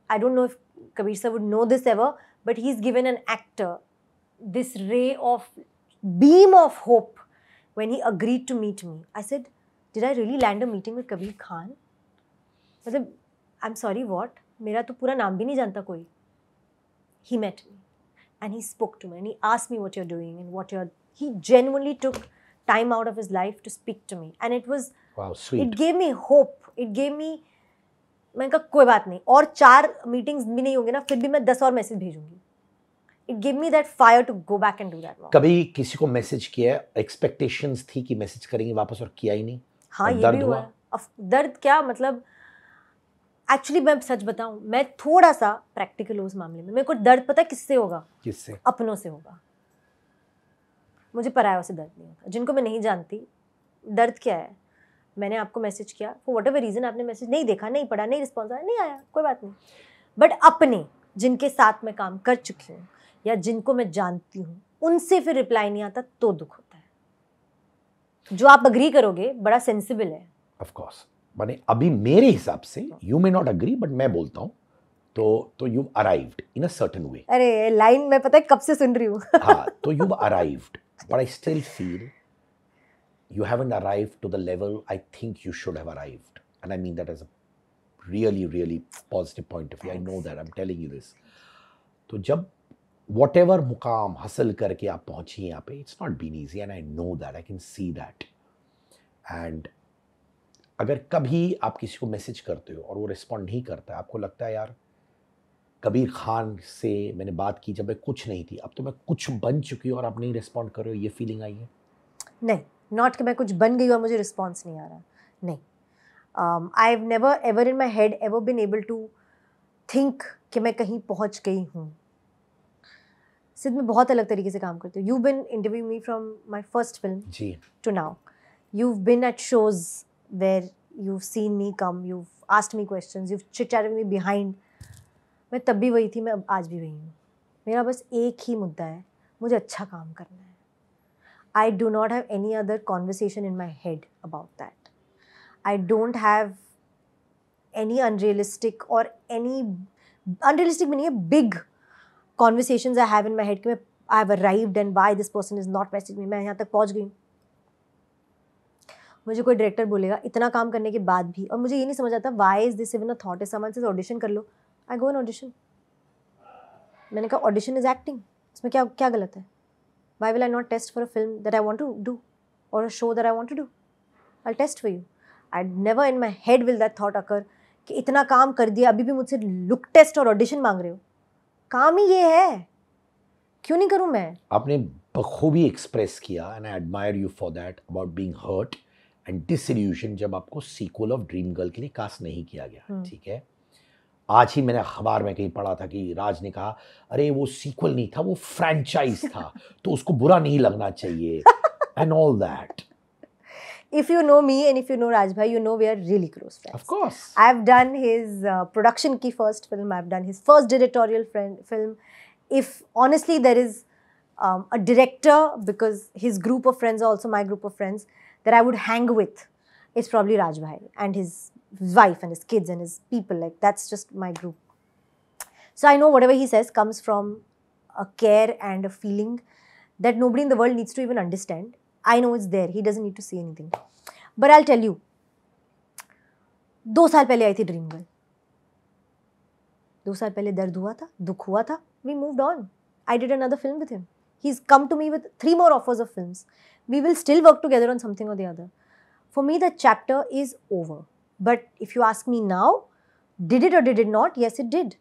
Speaker 2: I don't know if Kabir sir would know this ever, but he's given an actor this ray of beam of hope when he agreed to meet me. I said, did I really land a meeting with Kabir Khan? मतलब, I'm sorry, what? मेरा तो पूरा नाम भी नहीं जानता कोई. He met me and he spoke to me and he asked me what you're doing and he genuinely took time out of his life to speak to me and it was,
Speaker 1: wow, sweet.
Speaker 2: It gave me hope. It gave me, मैंने कहा कोई बात नहीं, और 4 meetings भी नहीं होंगे ना, फिर भी मैं 10 और मैसेज भेजूंगी. It gave me that fire to go back and do that work.
Speaker 1: कभी किसी को मैसेज किया, एक्सपेक्टेशंस थी कि मैसेज करेंगे वापस और किया ही नहीं?
Speaker 2: हाँ, ये भी हुआ. दर्द क्या मतलब, एक्चुअली मैं सच बताऊं, मैं थोड़ा सा प्रैक्टिकल हूँ उस मामले में. मेरे को दर्द पता है किससे होगा?
Speaker 1: किससे?
Speaker 2: अपनों से होगा. मुझे परायों से दर्द नहीं होता, जिनको मैं नहीं जानती. दर्द क्या है? मैंने आपको मैसेज किया, फॉर वट एवर रीज़न आपने मैसेज नहीं देखा, नहीं पढ़ा, नहीं रिस्पॉन्स आया, नहीं आया, कोई बात नहीं. बट अपने जिनके साथ मैं काम कर चुकी हूँ या जिनको मैं जानती हूँ, उनसे फिर रिप्लाई नहीं आता तो दुख होता है। जो आप अग्री करोगे बड़ा सेंसिबल है।
Speaker 1: ऑफ कोर्स, माने अभी मेरे हिसाब से you may not agree, but मैं बोलता हूँ तो you arrived in a certain way.
Speaker 2: अरे लाइन मैं पता है कब से सुन रही हूँ।
Speaker 1: हाँ, तो you arrived, but I still feel you haven't arrived to the level I think you should have arrived, and I mean that as a really positive point of view. I know that, I'm telling you this. तो जब whatever मुकाम हासिल करके आप पहुंची यहाँ पे, it's not been easy, and I know that, I can see that. And अगर कभी आप किसी को मैसेज करते हो और वो रिस्पॉन्ड नहीं करता है, आपको लगता है यार कबीर खान से मैंने बात की जब मैं कुछ नहीं थी, अब तो मैं कुछ बन चुकी हूँ और आप नहीं रिस्पॉन्ड कर रहे हो, ये फीलिंग आई है?
Speaker 2: नहीं, नॉट कि मैं कुछ बन गई और मुझे रिस्पॉन्स नहीं आ रहा, नहीं। I have never ever in my head ever been able to think कि मैं कहीं पहुंच गई हूँ। सिर्फ मैं बहुत अलग तरीके से काम करती हूँ। You been interview me from my first film
Speaker 1: जी
Speaker 2: to now, you been at shows where you've seen me come, you've asked me questions, you've chit-chatted with me behind. मैं तब भी वही थी, मैं अब आज भी वही हूँ। मेरा बस एक ही मुद्दा है, मुझे अच्छा काम करना है। I do not have any other conversation in my head about that. I don't have any unrealistic or any unrealistic meaning है big conversations I have in my head कि मैं I have arrived and why this person is not messaging me. मैं यहाँ तक पहुँच गई हूँ। मुझे कोई डायरेक्टर बोलेगा इतना काम करने के बाद भी, और मुझे ये नहीं समझ आता why is this even a thought. Is someone says audition कर लो, आई गो एन ऑडिशन। मैंने कहा ऑडिशन इज एक्टिंग, इसमें क्या क्या गलत है? Why will I not test for a film that I want to do और a show that I want to do? I test for you. I never in my head will that thought occur कि इतना काम कर दिया अभी भी मुझसे look test और ऑडिशन मांग रहे हो। काम ही ये है, क्यों नहीं करूँ मैं?
Speaker 1: आपने बखूबी एक्सप्रेस किया and I admire you for that about being hurt and disillusion जब आपको सीक्वल ऑफ ड्रीम गर्ल के लिए कास्ट नहीं किया गया। ठीक है, आज ही मैंने अखबार में कहीं पढ़ा था कि राज ने कहा अरे वो सीक्वल नहीं था, वो फ्रैंचाइज था, तो उसको बुरा नहीं लगना चाहिए and all that.
Speaker 2: If you know me and if you know Raj Bhai, you know we are really close friends.
Speaker 1: Of course.
Speaker 2: I've done his production ki first film. I've done his first directorial film. If honestly there is a director, because his group of friends are also my group of friends, that I would hang with, it's probably Raj Bhai and his wife and his kids and his people. Like that's just my group. So I know whatever he says comes from a care and a feeling that nobody in the world needs to even understand. I know it's there. He doesn't need to say anything. But I'll tell you, 2 साल पहले आई थी dream girl. 2 साल पहले दर्द हुआ था, दुख हुआ था। We moved on. I did another film with him. He's come to me with 3 more offers of films. We will still work together on something or the other. For me, the chapter is over. But if you ask me now, did it or did it not? Yes, it did.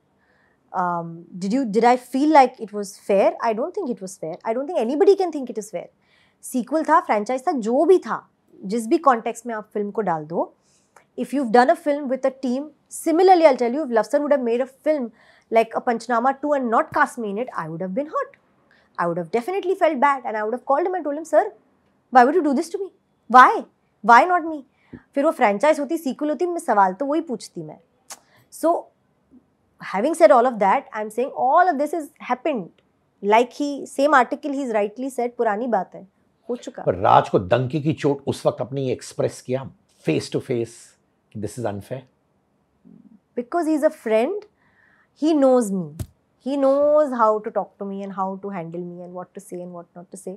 Speaker 2: Did I feel like it was fair? I don't think it was fair. I don't think anybody can think it is fair. Sequel था, franchise था, जो भी था, जिस भी context में आप film को डाल दो, if you done a film with a team, similarly I tell you, if लवसन would have made a film like a Punchnama 2 and not cast me in it, I would have been hurt. I would have definitely felt bad and I would have called him and told him, sir, why would you do this to me? Why not me? फिर वो franchise होती, sequel होती, मैं सवाल तो वही पूछती मैं। So having said all of that, I'm saying all of this has happened. Like same article he's rightly said, पुरानी बात है, हो चुका।
Speaker 1: पर राज को डंकी की चोट उस वक्त अपनी एक्सप्रेस किया फेस टू फेस कि this is unfair?
Speaker 2: Because he's a friend, he knows me. He knows how to talk to me and how to handle me and what to say and what not to say.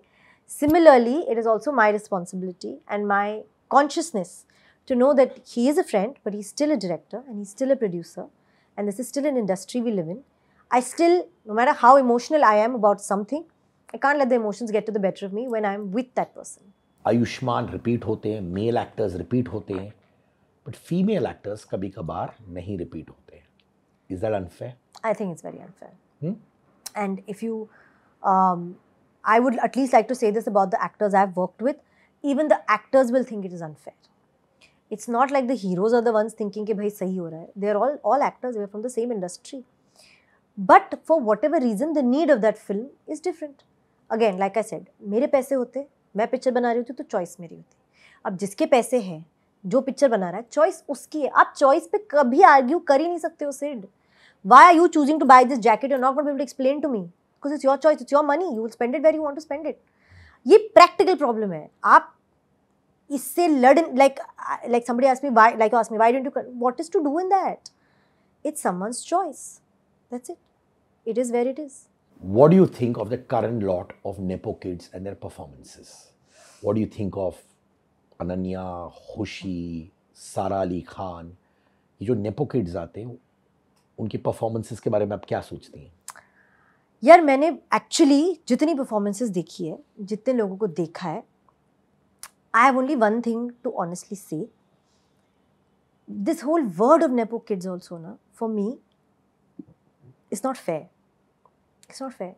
Speaker 2: Similarly, it is also my responsibility and my consciousness to know that he is a friend, but he's still a director and he's still a producer, and this is still an industry we live in. I still, no matter how emotional I am about something, I can't let the emotions get to the better of me when I'm with that person.
Speaker 1: Ayushman repeat होते हैं, male actors repeat होते हैं, but female actors कभी कभार नहीं repeat होते हैं। Is that unfair?
Speaker 2: I think it's very unfair. And if you, I would at least like to say this about the actors I've worked with, even the actors will think it is unfair. It's not like the heroes are the ones thinking कि भाई सही हो रहा है. They're all actors, we're from the same industry. But for whatever reason, the need of that film is different. Again, like I said, मेरे पैसे होते, मैं पिक्चर बना रही होती तो चॉइस मेरी होती। अब जिसके पैसे हैं, जो पिक्चर बना रहा है, चॉइस उसकी है। आप चॉइस पे कभी आर्ग्यू कर ही नहीं सकते हो Sid. Why are you choosing to buy this jacket? You're not going to be able to explain to me because it's your choice, it's your money. You will spend it where you want to spend it. ये practical problem है. आप इससे लड़ like somebody asked me why, like you asked me why didn't you, what is to do in that? It's someone's choice. That's it. It is where it is.
Speaker 1: What do you think of the current lot of Nepo kids and their performances? What do you think of Ananya, Khushi, Sara Ali Khan? ये जो Nepo kids आते हैं उनकी performances के बारे में आप क्या सोचती हैं?
Speaker 2: यार मैंने एक्चुअली जितनी परफॉर्मेंसेस देखी है, जितने लोगों को देखा है, I have only one thing to honestly say. This whole word of Nepo kids also, na, for me, is not fair. It's not fair.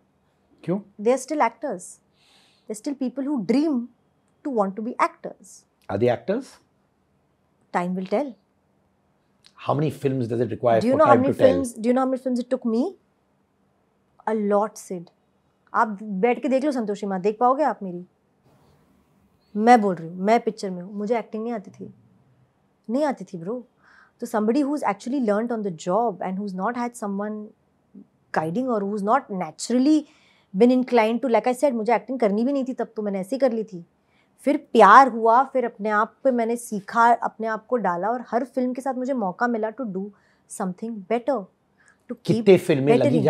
Speaker 1: क्यों?
Speaker 2: They are still actors. They're still people who dream to want to be actors.
Speaker 1: Are they actors?
Speaker 2: Time will tell.
Speaker 1: How many films does it require
Speaker 2: Do you
Speaker 1: for
Speaker 2: know how
Speaker 1: time
Speaker 2: many
Speaker 1: to tell?
Speaker 2: films? Do you know how many films it took me? A lot, Sid. आप बैठ के देख लो संतोषी माँ, देख पाओगे आप मेरी? मैं बोल रही हूँ, मैं पिक्चर में हूँ, मुझे एक्टिंग नहीं आती थी ब्रो. तो somebody who's actually learnt on the job and who's not had someone guiding or who's not naturally been inclined to, like I said, मुझे एक्टिंग करनी भी नहीं थी तब, तो मैंने ऐसे ही कर ली थी. फिर प्यार हुआ, फिर अपने आप पे मैंने सीखा, अपने आप को डाला और हर फिल्म के साथ मुझे मौका मिला टू डू समथिंग बेटर.
Speaker 1: कितने फिल्में लगी जब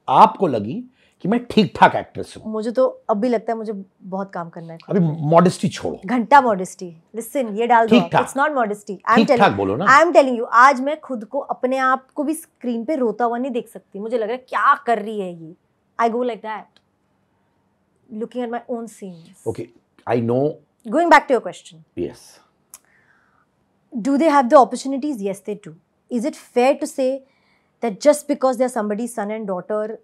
Speaker 1: आपको लगी कि मैं ठीक ठाक एक्ट्रेस हूँ?
Speaker 2: मुझे तो अब भी लगता है मुझे बहुत काम करना है.
Speaker 1: अभी मॉडेस्टी छोड़ो.
Speaker 2: घंटा मॉडेस्टी. लिसन, ये डाल दो. It's not modesty. I am telling you, आज मैं खुद को, अपने आप को भी स्क्रीन पे रोता हुआ नहीं देख सकती. मुझे लग रहा है क्या कर रही है ये. I go like that looking at my own scenes.
Speaker 1: Okay, I know.
Speaker 2: Going back to your question.
Speaker 1: Yes.
Speaker 2: Do they have the opportunities? Yes, they do. Is it fair to say that just because they are somebody's son and daughter,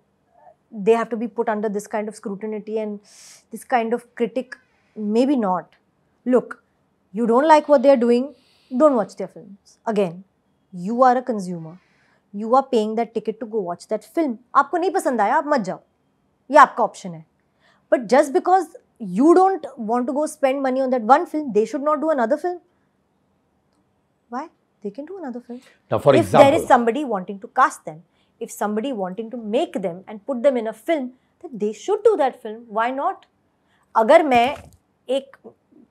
Speaker 2: they have to be put under this kind of scrutiny and this kind of critic? Maybe not. Look, you don't like what they are doing, don't watch their films. Again, you are a consumer. You are paying that ticket to go watch that film. आपको नहीं पसंद आया, आप मत जाओ. ये आपका option है. But just because you don't want to go spend money on that one film, they should not do another film. Why? They can do another film.
Speaker 1: Now, for
Speaker 2: if
Speaker 1: example,
Speaker 2: there is somebody wanting to cast them, if somebody wanting to make them and put them in a film, then they should do that film. Why not? अगर मैं एक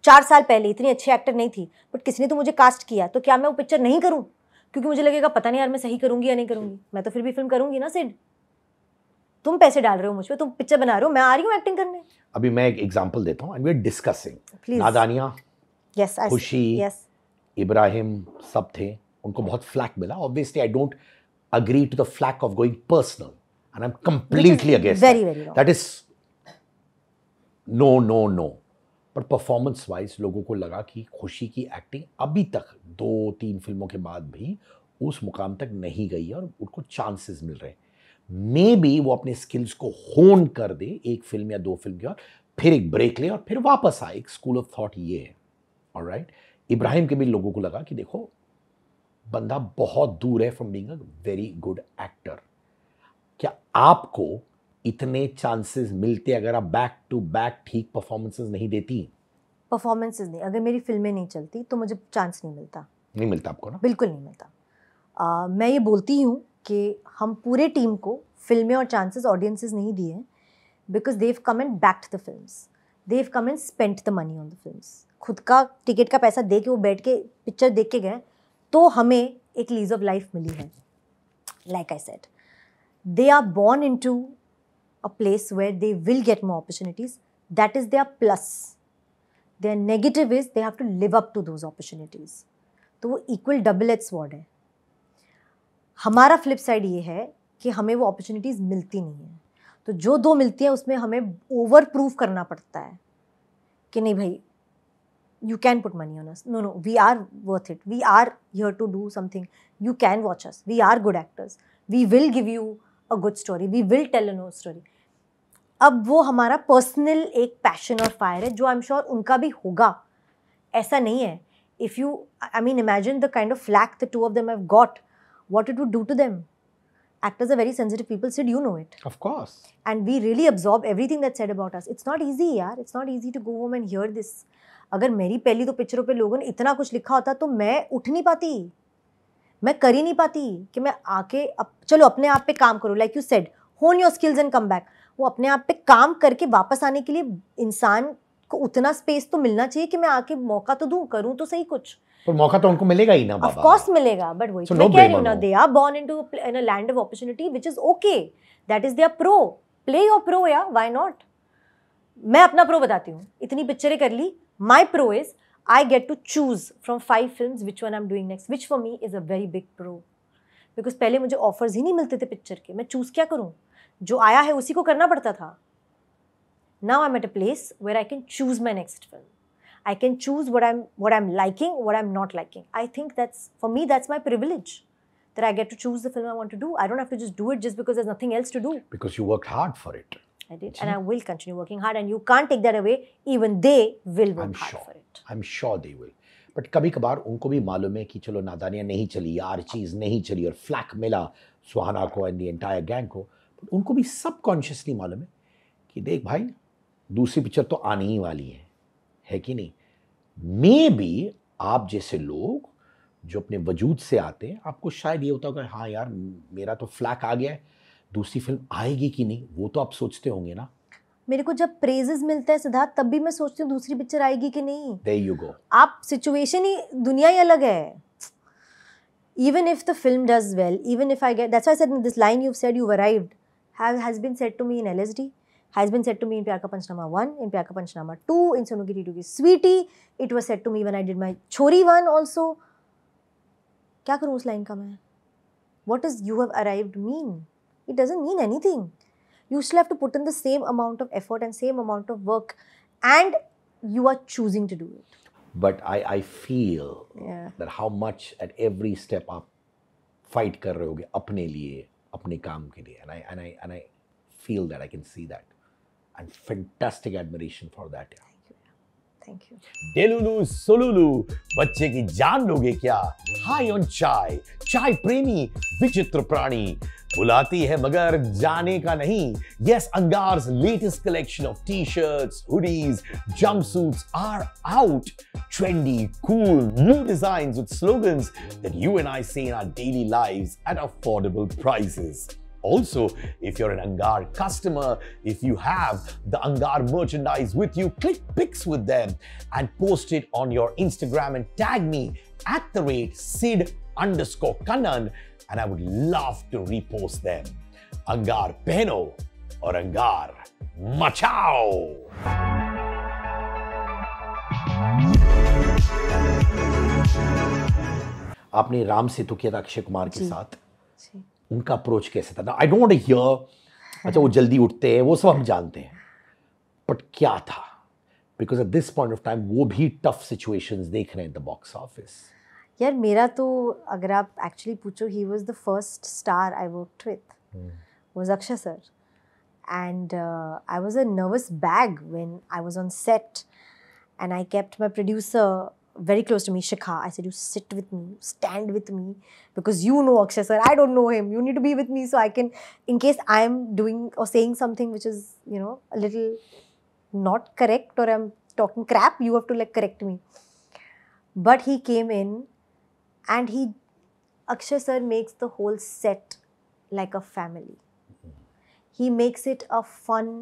Speaker 2: 4 साल पहले इतनी अच्छी actor नहीं थी, but किसी ने तो मुझे कास्ट किया, तो क्या मैं वो पिक्चर नहीं करूं? क्योंकि मुझे लगेगा पता नहीं यार मैं सही करूंगी या नहीं करूंगी. मैं तो फिर भी फिल्म करूंगी ना. सिड, तुम पैसे डाल रहे हो मुझ पे, तुम पिक्चर बना रहे हो, मैं आ रही हूँ एक्टिंग करने. अभी
Speaker 1: मैं एक एग्जांपल देता हूँ, and we are discussing.
Speaker 2: Please.
Speaker 1: Nadaaniyan,
Speaker 2: yes,
Speaker 1: Khushi,
Speaker 2: yes,
Speaker 1: Ibrahim, सब थे. उनको बहुत फ्लैक मिला. Obviously I don't agree to the flack of going personal, and I'm completely against
Speaker 2: very,
Speaker 1: that.
Speaker 2: Very wrong.
Speaker 1: That is no. But performance wise लोगों को लगा कि खुशी की एक्टिंग अभी तक 2-3 फिल्मों के बाद भी उस मुकाम तक नहीं गई है और उनको चांसेस मिल रहे हैं. मे बी वो अपने स्किल्स को होन कर दे एक फिल्म या 2 फिल्म के बाद, फिर एक ब्रेक ले और फिर वापस आए. एक स्कूल ऑफ थॉट ये है. ऑलराइट. इब्राहिम के भी लोगों को लगा कि देखो बंदा बहुत दूर है from being a very good actor. क्या आपको इतने चांसेस मिलते अगर आप बैक टू बैक ठीक परफॉर्मेंसेस नहीं देती?
Speaker 2: परफॉर्मेंसेस नहीं, अगर मेरी फिल्में नहीं चलती तो मुझे चांस नहीं मिलता.
Speaker 1: नहीं मिलता आपको ना?
Speaker 2: बिल्कुल नहीं मिलता. मैं ये बोलती हूँ कि हम पूरे टीम को फिल्में और चांसेस ऑडियंसेस नहीं दिए हैं, because they came and backed the films. They came and spent the money on the films. खुद का टिकट का पैसा दे के वो बैठ के पिक्चर देख के गए, तो हमें एक लीज ऑफ लाइफ मिली है. Like I said, they are born into a place where they will get more opportunities. That is their plus. Their negative is they have to live up to those opportunities. तो वो equal double edge sword है. हमारा flip side ये है कि हमें वो opportunities मिलती नहीं है. तो जो 2 मिलती हैं उसमें हमें ओवर प्रूफ करना पड़ता है कि नहीं भाई, you can put money on us. No, we are worth it. We are here to do something. You can watch us. We are good actors. We will give you a good story. We will tell a no story. अब वो हमारा personal एक passion और fire है जो आई am sure उनका भी होगा. ऐसा नहीं है. If you, I mean, imagine the kind of flack the 2 of them have got, what it would do to them. Actors are very sensitive people. Sid, you know it.
Speaker 1: Of course.
Speaker 2: And we really absorb everything that's said about us. It's not easy, yaar. It's not easy to go home and hear this. अगर मेरी पहली 2 पिक्चरों पे लोगों ने इतना कुछ लिखा होता तो मैं उठ नहीं पाती. मैं कर ही नहीं पाती कि मैं आके चलो अपने आप पे काम करो, लाइक यू सेड, होन your skills and come back. वो अपने आप पे काम करके वापस आने के लिए इंसान को उतना स्पेस तो मिलना चाहिए कि मैं आके मौका तो दूं, करूं तो सही कुछ।
Speaker 1: पर मौका तो उनको मिलेगा ही ना
Speaker 2: ऑफ
Speaker 1: बाबा।
Speaker 2: कोर्स मिलेगा, बट वही मैं कह रही हूँ ना, they are born into in a land of opportunity which is okay, that is their pro, play your pro या, व्हाई नॉट। मैं अपना प्रो बताती हूँ, इतनी पिक्चरें कर ली, my pro is I get to choose from 5 films which one I'm doing next, which for me is a very big pro. Because पहले मुझे offers ही नहीं मिलते थे पिक्चर के, मैं choose क्या करूँ, जो आया है उसी को करना पड़ता था। Now I'm at a place where I can choose my next film. I can choose what I'm liking, what I'm not liking. I think for me that's my privilege, that I get to choose the film I want to do. I don't have to just do it just because there's nothing else to do.
Speaker 1: Because you worked hard for it.
Speaker 2: I did, and I will continue working hard, and you can't take that away. Even they will work hard for it.
Speaker 1: I'm sure they will. But कभी कभार उनको भी मालूम है कि चलो नादानियाँ नहीं चली, आर्चीज नहीं चली और फ्लैक मिला सुहाना को एंड द एंटायर गैंग को, but उनको भी सबकॉन्शियसली मालूम है कि देख भाई दूसरी पिक्चर तो आनी ही वाली है कि नहीं। मे बी आप जैसे लोग जो अपने वजूद से आते हैं, आपको शायद ये होता होगा हाँ यार मेरा तो फ्लैक आ गया है, दूसरी फिल्म आएगी कि नहीं, वो तो आप सोचते होंगे ना।
Speaker 2: मेरे को जब प्रेजेस मिलते हैं सिद्धार्थ, तब भी मैं सोचती हूँ दूसरी पिक्चर आएगी कि नहीं।
Speaker 1: There you go.
Speaker 2: आप सिचुएशन ही, दुनिया ही अलग है। Even if the film does well, even if I get, that's why I said in this line you've said you've arrived, has been said to me in LSD, has been said to me in Pyar Ka Panchnama 1, in Pyar Ka Panchnama 2, in Sonu Ki Rittu Ki Sweetie, it was said to me when I did my Chori 1 also. क्या करूँ उस line का मैं? What does you have arrived mean? It doesn't mean anything. You still have to put in the same amount of effort and same amount of work, and you are choosing to do it.
Speaker 1: But I feel that how much at every step आप fight कर रहे होगे अपने लिए, अपने काम के लिए, and I feel that, I can see that, and fantastic admiration for that.
Speaker 2: Thank you.
Speaker 3: डेलुलू सोलुलू, बच्चे की जान लोगे क्या? हाई ऑन चाय, चाय प्रेमी विचित्र प्राणी, बुलाती है मगर जाने का नहीं। Yes, Angar's latest collection of t-shirts, hoodies, jumpsuits are out. Trendy, cool, new designs with slogans that you and I say in our daily lives at affordable prices. Also, if you're an Angar customer, if you have the Angar merchandise with you, click pics with them and post it on your Instagram and tag me at @Sid_Kannan, and I would love to repost them. Angar pehno or Angar machao.
Speaker 1: आपने राम सेतु किया था अक्षय कुमार के साथ, उनका approach कैसे था? I don't want to hear अच्छा वो जल्दी उठते हैं, वो सब हम जानते हैं, बट क्या था? Because at this point of time वो भी टफ सिचुएशंस देख रहे हैं द बॉक्स ऑफिस।
Speaker 2: यार मेरा तो अगर आप एक्चुअली पूछो, he was the first star I worked with, was Akshay sir, and I was a nervous bag when I was on set, and I kept my producer very close to me, Shikha. I said, you sit with me, stand with me, because you know Akshay sir, I don't know him. You need to be with me so I can, in case I'm doing or saying something which is, you know, a little not correct, or I'm talking crap, you have to like correct me. But he came in and Akshay sir makes the whole set like a family. He makes it a fun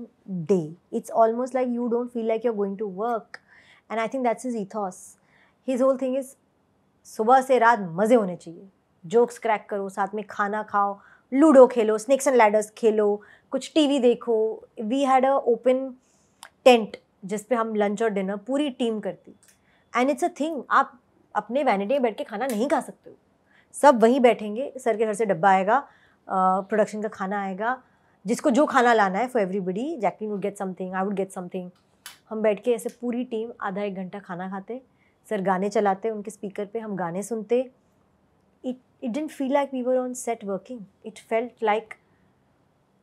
Speaker 2: day. It's almost like you don't feel like you're going to work. And I think that's his ethos. His whole thing is सुबह से रात मज़े होने चाहिए, jokes crack करो, साथ में खाना खाओ, ludo Khelo, snakes and ladders खेलो, कुछ टीवी देखो। We had a open tent जिस पे हम लंच और डिनर पूरी टीम करती, एंड इट्स अ थिंग, आप अपने वैनिटी में बैठ के खाना नहीं खा सकते हो, सब वहीं बैठेंगे, सर के घर से डब्बा आएगा, प्रोडक्शन का खाना आएगा, जिसको जो खाना लाना है for everybody, Jacqueline would get something, I would get something, हम बैठ के ऐसे पूरी टीम आधा एक घंटा खाना खाते, सर गाने चलाते उनके स्पीकर पे, हम गाने सुनते। It didn't feel like we were on set working. It felt like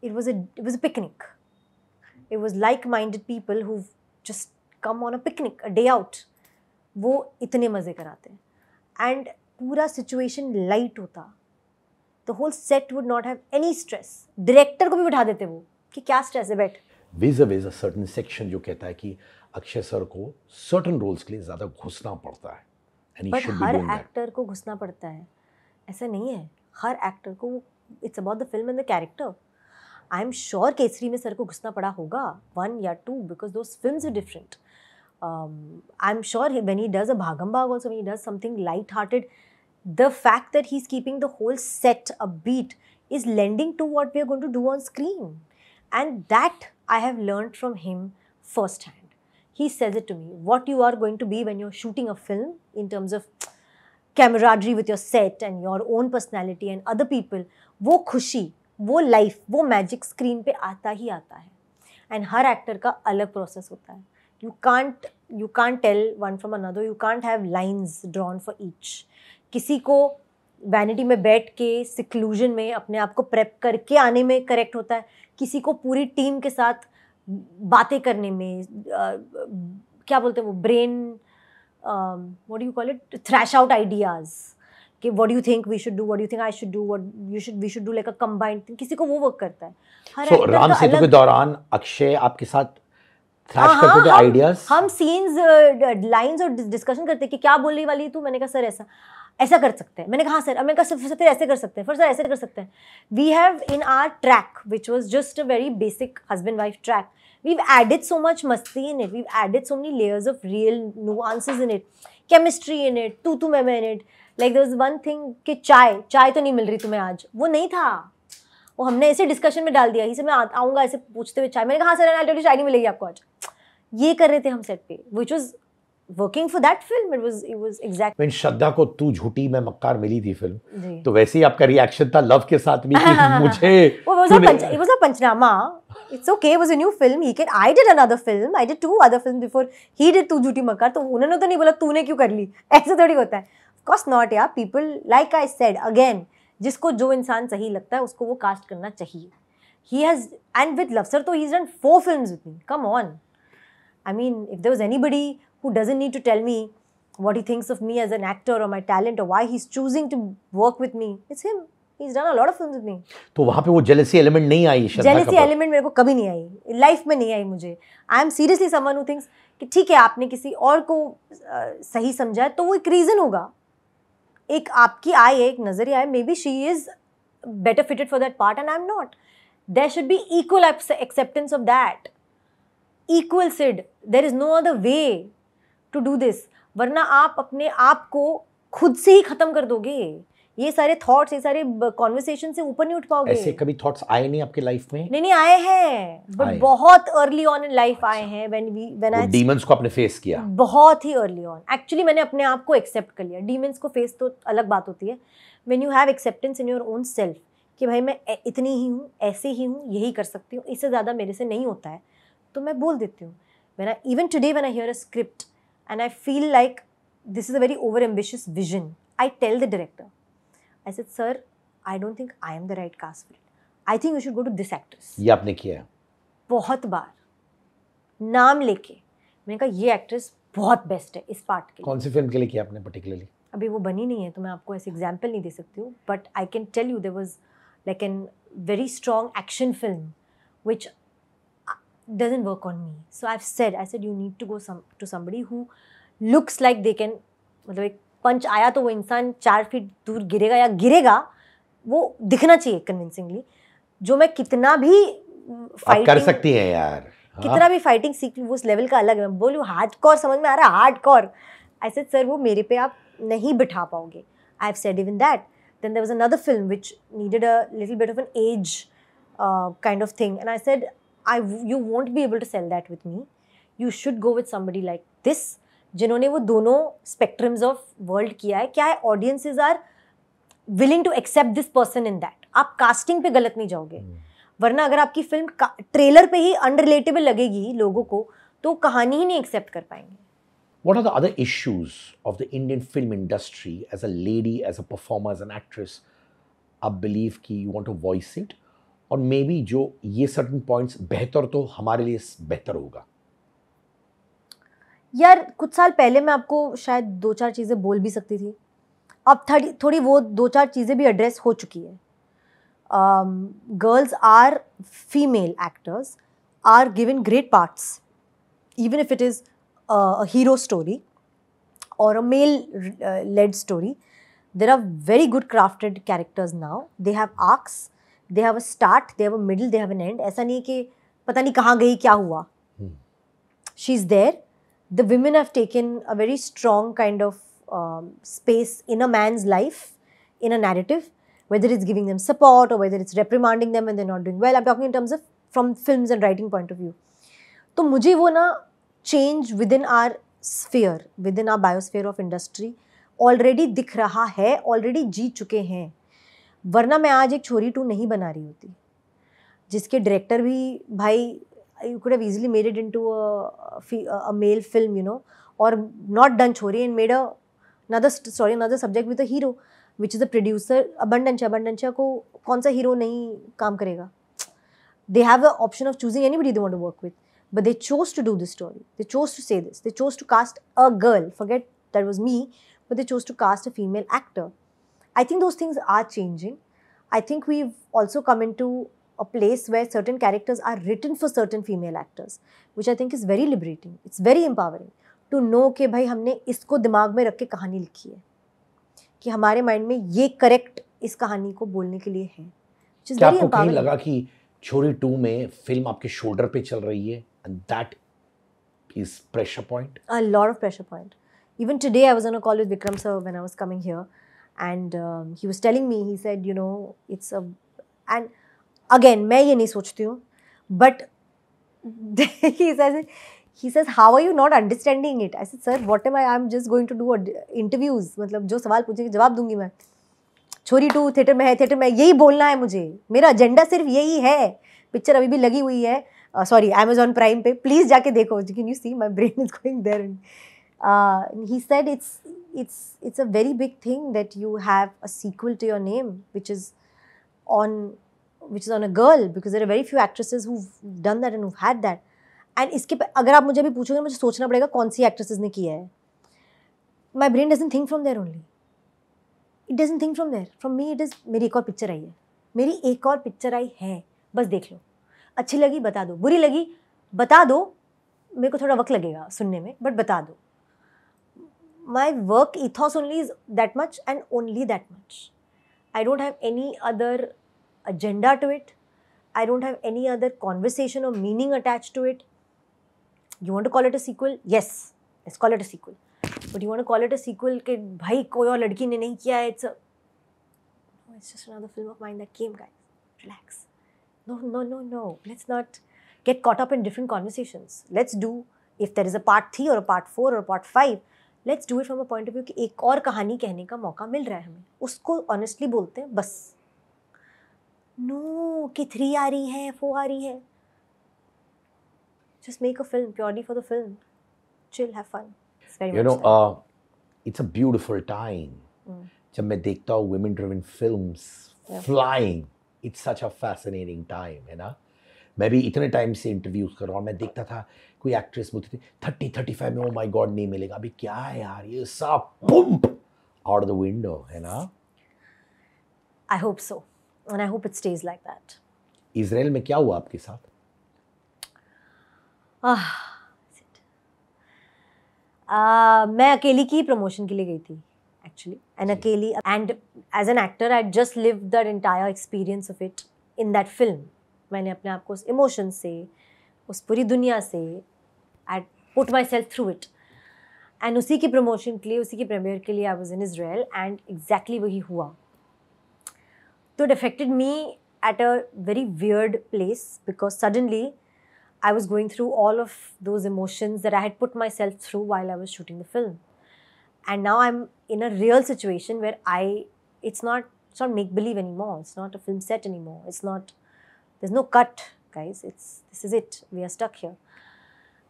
Speaker 2: it was a picnic. It was like-minded people who've just come on a picnic, a day out. वो इतने मज़े कराते हैं, and पूरा situation light होता, the whole set would not have any stress. Director को भी बिठा देते वो कि क्या stress है, बैठ।
Speaker 1: vis-a-vis a certain section जो कहता है कि अक्षय सर को certain roles के लिए ज़्यादा घुसना पड़ता है, and he should be doing that.
Speaker 2: हर एक्टर को घुसना पड़ता है, ऐसा नहीं है, हर एक्टर को it's about the film and the character. I am sure Kesari में सर को घुसना पड़ा होगा 1 या 2 because those films are different. I am sure when he does a Bhagam Bhag also, when he does something light hearted, the fact that he's keeping the whole set upbeat is lending to what we are going to do on screen. And that I have learned from him firsthand. He says it to me, what you are going to be when you're shooting a film in terms of camaraderie with your set and your own personality and other people, वो खुशी, वो life, वो magic screen पे आता ही आता है. And her actor का अलग process होता है. You can't tell one from another. You can't have lines drawn for each. किसी को वैनिटी में बैठ के सिक्लूजन में अपने आप को प्रेप करके आने में करेक्ट होता है, किसी को पूरी टीम के साथ बातें करने में क्या बोलते हैं वो brain what do you call it, thrash out ideas कि what do you think we should do, what do you think I should do, what we should do, like a combined thing. किसी को वो work करता है.
Speaker 1: So, Ram Setu के दौरान अक्षय आपके साथ थ्रैश करते थे आइडियाज.
Speaker 2: हम सीन्स लाइंस और डिस्कशन करते कि क्या बोलने वाली है तू. मैंने कहा सर ऐसा कर सकते हैं. मैंने कहा हाँ सर. मैंने कहा फिर ऐसे कर सकते हैं, फिर सर ऐसे कर सकते हैं. We have in our track which was just a very basic husband wife track, we've added so much masti in it, we've added so many layers of real nuances in it, chemistry in it, तू मैं in it. Like there was one thing कि चाय तो नहीं मिल रही तुम्हें आज, वो नहीं था, वो हमने ऐसे डिस्कशन में डाल दिया. ही से मैं आऊँगा ऐसे पूछते हुए चाय. मैंने कहा हाँ सर आई टेल यू चाय नहीं मिलेगी आपको आज. ये कर रहे थे हम सेट पे, which was working for that film. It was exact.
Speaker 1: When श्रद्धा को तू झूठी मैं मक्कार मिली थी फिल्म, तो वैसे ही आपका रिएक्शन था लव के साथ भी कि मुझे
Speaker 2: it was a panchnaama. It's okay, it was a new film. I did another film. I did 2 other films before he did तू झूठी मक्कार. तो उन्होंने तो नहीं बोला तूने क्यों कर ली, ऐसे थोड़ी होता है. Of course not यार. People, like I said again, जिसको जो इंसान सही लगता है उसको वो कास्ट करना चाहिए. He has, and with Love Sir तो he's done 4 films with me. Come on. I mean, if there was anybody who doesn't need to tell me what he thinks of me as an actor or my talent or why he's choosing to work with me, it's him. He's done a lot of films with me.
Speaker 1: तो वहाँ पे वो jealousy element नहीं आई Shraddha Kapoor?
Speaker 2: Jealousy element मेरे को कभी नहीं आई, life में नहीं आई मुझे. I am seriously someone who thinks कि ठीक है आपने किसी और को सही समझा है तो वो एक रीज़न होगा, एक आपकी आय है, एक नज़रिया है. Maybe she is better fitted for that part and I'm not. There should be equal acceptance of that. Equal Sid. There is no other way to do this. वरना आप अपने आप को खुद से ही खत्म कर दोगे. ये सारे थॉट्स, ये सारे कॉन्वर्सेशन से ऊपर नहीं उठ पाओगे.
Speaker 1: ऐसे कभी थॉट्स आए नहीं आपके लाइफ में?
Speaker 2: नहीं आए हैं, बट बहुत अर्ली ऑन इन लाइफ आए हैं. व्हेन आई
Speaker 1: डीमंस को आपने फेस किया
Speaker 2: बहुत ही अर्ली ऑन. एक्चुअली मैंने अपने आप को एक्सेप्ट कर लिया. डीमंस को फेस तो अलग बात होती है. When you have acceptance in your own self कि भाई मैं इतनी ही हूँ, ऐसे ही हूँ, यही कर सकती हूँ, इससे ज़्यादा मेरे से नहीं होता है, तो मैं बोल देती हूँ. Even today when I hear a script and I feel like this is a very over-ambitious vision, I tell the director, I said, sir, I don't think I am the right cast for it. I think you should go to this actress.
Speaker 1: ये आपने किया है?
Speaker 2: बहुत बार नाम लेके मैंने कहा ये एक्ट्रेस बहुत बेस्ट है इस पार्ट के लिए.
Speaker 1: कौन सी फिल्म के लिए किया आपने पर्टिकुलरली?
Speaker 2: अभी वो बनी नहीं है तो मैं आपको ऐसे एग्जाम्पल नहीं दे सकती हूँ, but I can tell you there was like an very strong action film which doesn't work on me. So I said you need to go to somebody who looks like they can, मतलब एक पंच आया तो वो इंसान 4 feet दूर गिरेगा या गिरेगा, वो दिखना चाहिए कन्विंसिंगली. जो मैं कितना भी
Speaker 1: फाइटिंग कर सकती हैं यार,
Speaker 2: कितना भी फाइटिंग सीख लूँ, उस लेवल का अलग है. मैं बोलूँ हार्डकोर, समझ में आ रहा है हार्डकोर. I said सर वो मेरे पे आप नहीं बिठा पाओगे. I have said even that. Then there was another film which needed a little bit of an age kind of thing, and I said you won't be able to sell that with me. You should go with somebody like this, जिन्होंने वो दोनों spectrums of world किया है. क्या है, audiences are willing to accept this person in that. आप casting पे गलत नहीं जाओगे. वरना अगर आपकी फिल्म ट्रेलर पे ही unrelatable लगेगी लोगों को, तो कहानी ही नहीं एक्सेप्ट कर पाएंगे.
Speaker 1: What are the other issues of the Indian film industry as a lady, as a performer, as an actress? आप believe कि you want to voice it? और मे बी जो ये सर्टन पॉइंट्स बेहतर तो हमारे लिए बेहतर होगा.
Speaker 2: यार कुछ साल पहले मैं आपको शायद 2-4 चीज़ें बोल भी सकती थी. अब थोड़ी वो 2-4 चीज़ें भी एड्रेस हो चुकी है. Girls are, female actors are given great parts, even if it is a hero story or a male led story. There are very good crafted characters now. They have arcs, they have a start, they have a middle, they have an end. ऐसा नहीं कि पता नहीं कहाँ गई क्या हुआ. She's there. The women have taken a very strong kind of space in a man's life, in a narrative, whether it's giving them support or whether it's reprimanding them when they're not doing well. I'm talking in terms of from films and writing point of view. तो मुझे वो ना change within our sphere, within our biosphere of industry already दिख रहा है, already जी चुके हैं. वरना मैं आज एक छोरी 2 नहीं बना रही होती, जिसके डायरेक्टर भी भाई you could have easily made it into a male film, you know, or not done chori and made another story, another subject with a hero, which is the producer. Abundancia को कौन सा hero नहीं काम करेगा? They have the option of choosing anybody they want to work with, but they chose to do this story. They chose to say this. They chose to cast a girl. Forget that was me, but they chose to cast a female actor. I think those things are changing. I think we've also come into a place where certain characters are written for certain female actors, which I think is very liberating. It's very empowering to know कि भाई हमने इसको दिमाग में रख के कहानी लिखी है, कि हमारे माइंड में ये करेक्ट इस कहानी को बोलने के लिए है.
Speaker 1: क्या आपको कहीं लगा कि छोरी 2 में फिल्म आपके शोल्डर पे चल रही है and that is pressure point?
Speaker 2: A lot of pressure point. Even today I was on a call with Vikram sir when I was coming here, and he was telling me, he said, you know, it's a, and again मैं ये नहीं सोचती हूँ, but he says how are you not understanding it? I said, sir, what am I'm just going to do interviews, मतलब जो सवाल पूछेंगे जवाब दूंगी मैं. छोरी 2 थिएटर में है, थिएटर में यही बोलना है मुझे, मेरा एजेंडा सिर्फ यही है. पिक्चर अभी भी लगी हुई है, सॉरी Amazon Prime पे, प्लीज जाके देखो. Can you see my brain is going there? And he said it's a very big thing that you have a sequel to your name which is on a girl, because there are very few actresses who've done that and who've had that. And इसके अगर आप मुझे अभी पूछोगे, मुझे सोचना पड़ेगा कौन सी actresses ने किया है. My brain doesn't think from there only. It doesn't think from there. From me it is, मेरी एक और पिक्चर आई है, मेरी एक और पिक्चर आई है, बस देख लो. अच्छी लगी बता दो, बुरी लगी बता दो, मेरे को थोड़ा वक्त लगेगा सुनने में, बट बता दो. My work ethos only is that much and only that much. I don't have any other agenda to it. I don't have any other conversation or meaning attached to it. You want to call it a sequel? Yes, let's call it a sequel. But you want to call it a sequel कि भाई कोई और लड़की ने नहीं किया है, it's just another film of mine that came, guys. Relax. No. Let's not get caught up in different conversations. Let's do, if there is a part 3 or a part 4 or a part 5, let's do it from a point of view कि एक और कहानी कहने का मौका मिल रहा है हमें, उसको honestly बोलते हैं बस. No, कि 3 आ रही है, 4 आ रही है. Just make a film purely for the film. Chill, have fun. It's very
Speaker 1: You
Speaker 2: much
Speaker 1: know,
Speaker 2: that.
Speaker 1: it's a beautiful time. जब मैं देखता हूँ women driven films flying, it's such a fascinating time, है ना. मैं भी इतने टाइम से इंटरव्यूज कर रहा हूँ, मैं देखता था कोई एक्ट्रेस बोलती थी 30-35 में, ओ माय गॉड नहीं मिलेगा, अभी क्या है यार ये सब boom out of the window, है ना.
Speaker 2: I hope so, and I hope it stays like that.
Speaker 1: Israel में क्या हुआ आपके साथ?
Speaker 2: मैं अकेली की प्रमोशन के लिए गई थी actually, and अकेली, and as an actor I just lived that entire experience of it in that film. मैंने अपने आप को उस इमोशन से, उस पूरी दुनिया से, I put myself through it, and उसी की प्रमोशन के लिए, उसी की प्रीमियर के लिए I was in Israel, and exactly वही हुआ. So it affected me at a very weird place, because suddenly I was going through all of those emotions that I had put myself through while I was shooting the film. And now I'm in a real situation where it's not make-believe anymore. It's not a film set anymore. There's no cut, guys. This is it. We are stuck here.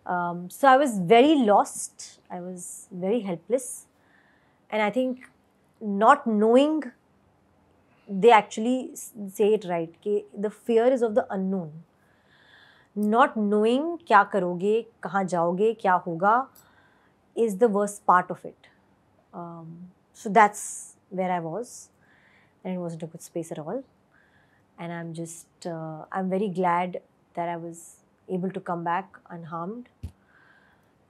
Speaker 2: So I was very lost. I was very helpless. And I think not knowing, they actually say it right, कि the fear is of the unknown. Not knowing क्या करोगे, कहाँ जाओगे, क्या होगा, is the worst part of it. So that's where I was, and it wasn't a good space at all. And I'm just, I'm very glad that I was able to come back unharmed,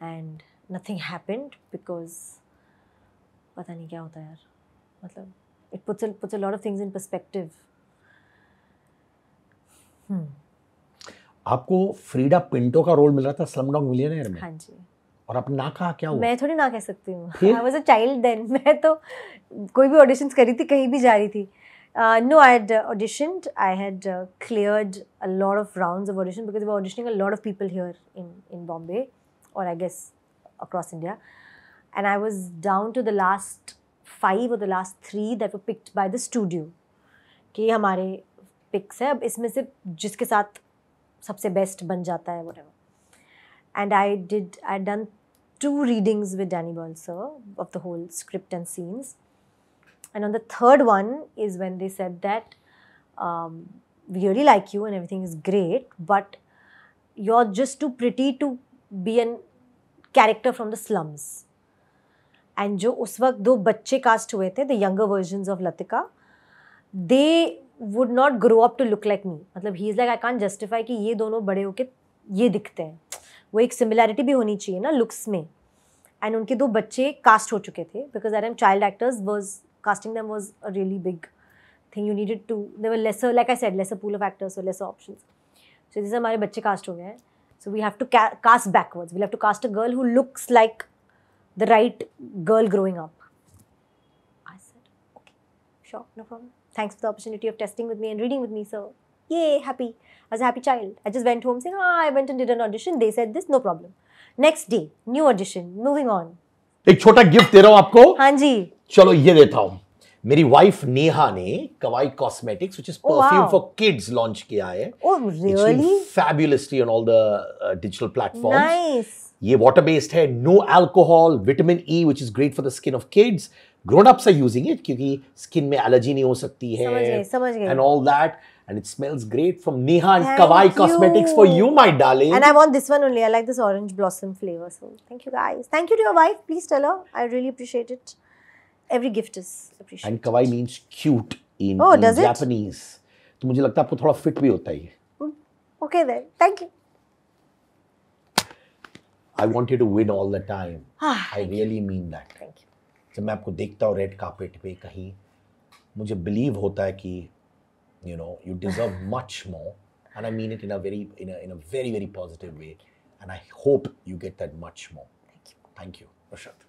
Speaker 2: and nothing happened, because पता नहीं क्या होता यार. मतलब it puts a lot of things in perspective.
Speaker 1: आपको Frida Pinto का role मिल रहा था स्लमडॉग मिलियनेयर में,
Speaker 2: हाँ जी,
Speaker 1: और आपने ना कहा, क्या हुआ?
Speaker 2: मैं थोड़ी ना कह सकती हूँ.
Speaker 1: फिर?
Speaker 2: I was a child then. मैं तो कोई भी ऑडिशंस करी थी, कहीं भी जा रही थी. No, I had auditioned. I had cleared a lot of rounds of audition because we were auditioning a lot of people here in Bombay, or I guess across India. And I was down to the last 5 or the last 3 that were picked by the studio. कि हमारे pics है, अब इसमें से जिसके साथ सबसे best बन जाता है, whatever. And I had done 2 readings with Danny Boyle sir of the whole script and scenes. And on the 3rd one is when they said that we really like you and everything is great, but you're just too pretty to be a character from the slums. And जो उस वक्त 2 बच्चे cast हुए थे, the younger versions of Latika, they would not grow up to look like me. मतलब he is like, I can't justify कि ये दोनों बड़े होके ये दिखते हैं. वो एक सिमिलैरिटी भी होनी चाहिए ना लुक्स में. एंड उनके 2 बच्चे कास्ट हो चुके थे because that time child actors was casting them was a really big thing. You needed to, there were lesser, like I said, lesser pool of actors, so lesser options. So these हमारे बच्चे cast हो गए हैं. So we have to cast backwards. We'll have to cast a girl who looks like the right girl growing up. I said, okay, sure, no problem. Thanks for the opportunity of testing with me and reading with me. So, yay, happy. I was a happy child. I just went home saying, I went and did an audition. They said this, no problem. Next day, new audition, moving on.
Speaker 1: एक छोटा gift दे रहा हूं आपको.
Speaker 2: हाँ जी.
Speaker 1: चलो ये देता हूं. मेरी वाइफ नेहा ने Kawaii cosmetics which is perfume for kids launch किया है.
Speaker 2: Oh, really?
Speaker 1: Fabulously on all the digital platforms.
Speaker 2: Nice.
Speaker 1: ये water based है, no alcohol, vitamin E which is great for the skin of kids. Grown ups are using it क्योंकि skin में allergy नहीं हो सकती है.
Speaker 2: समझ गई.
Speaker 1: And all that. And it smells great from Neha and Kawai Cosmetics for you, my darling.
Speaker 2: And I want this one only. I like this orange blossom flavor. So thank you guys. Thank you to your wife. Please tell her. I really appreciate it. Every gift is appreciated.
Speaker 1: And Kawai means cute in Japanese. तो मुझे लगता है आपको थोड़ा fit भी होता है.
Speaker 2: Okay then. Thank you.
Speaker 1: I want you to win all the time. I really mean that.
Speaker 2: Thank you.
Speaker 1: जब मैं आपको देखता हूँ रेड कार्पेट पे कहीं, मुझे बिलीव होता है कि you know you deserve much more, and I mean it in a very very positive way, and I hope you get that much more. Thank you, Rashad.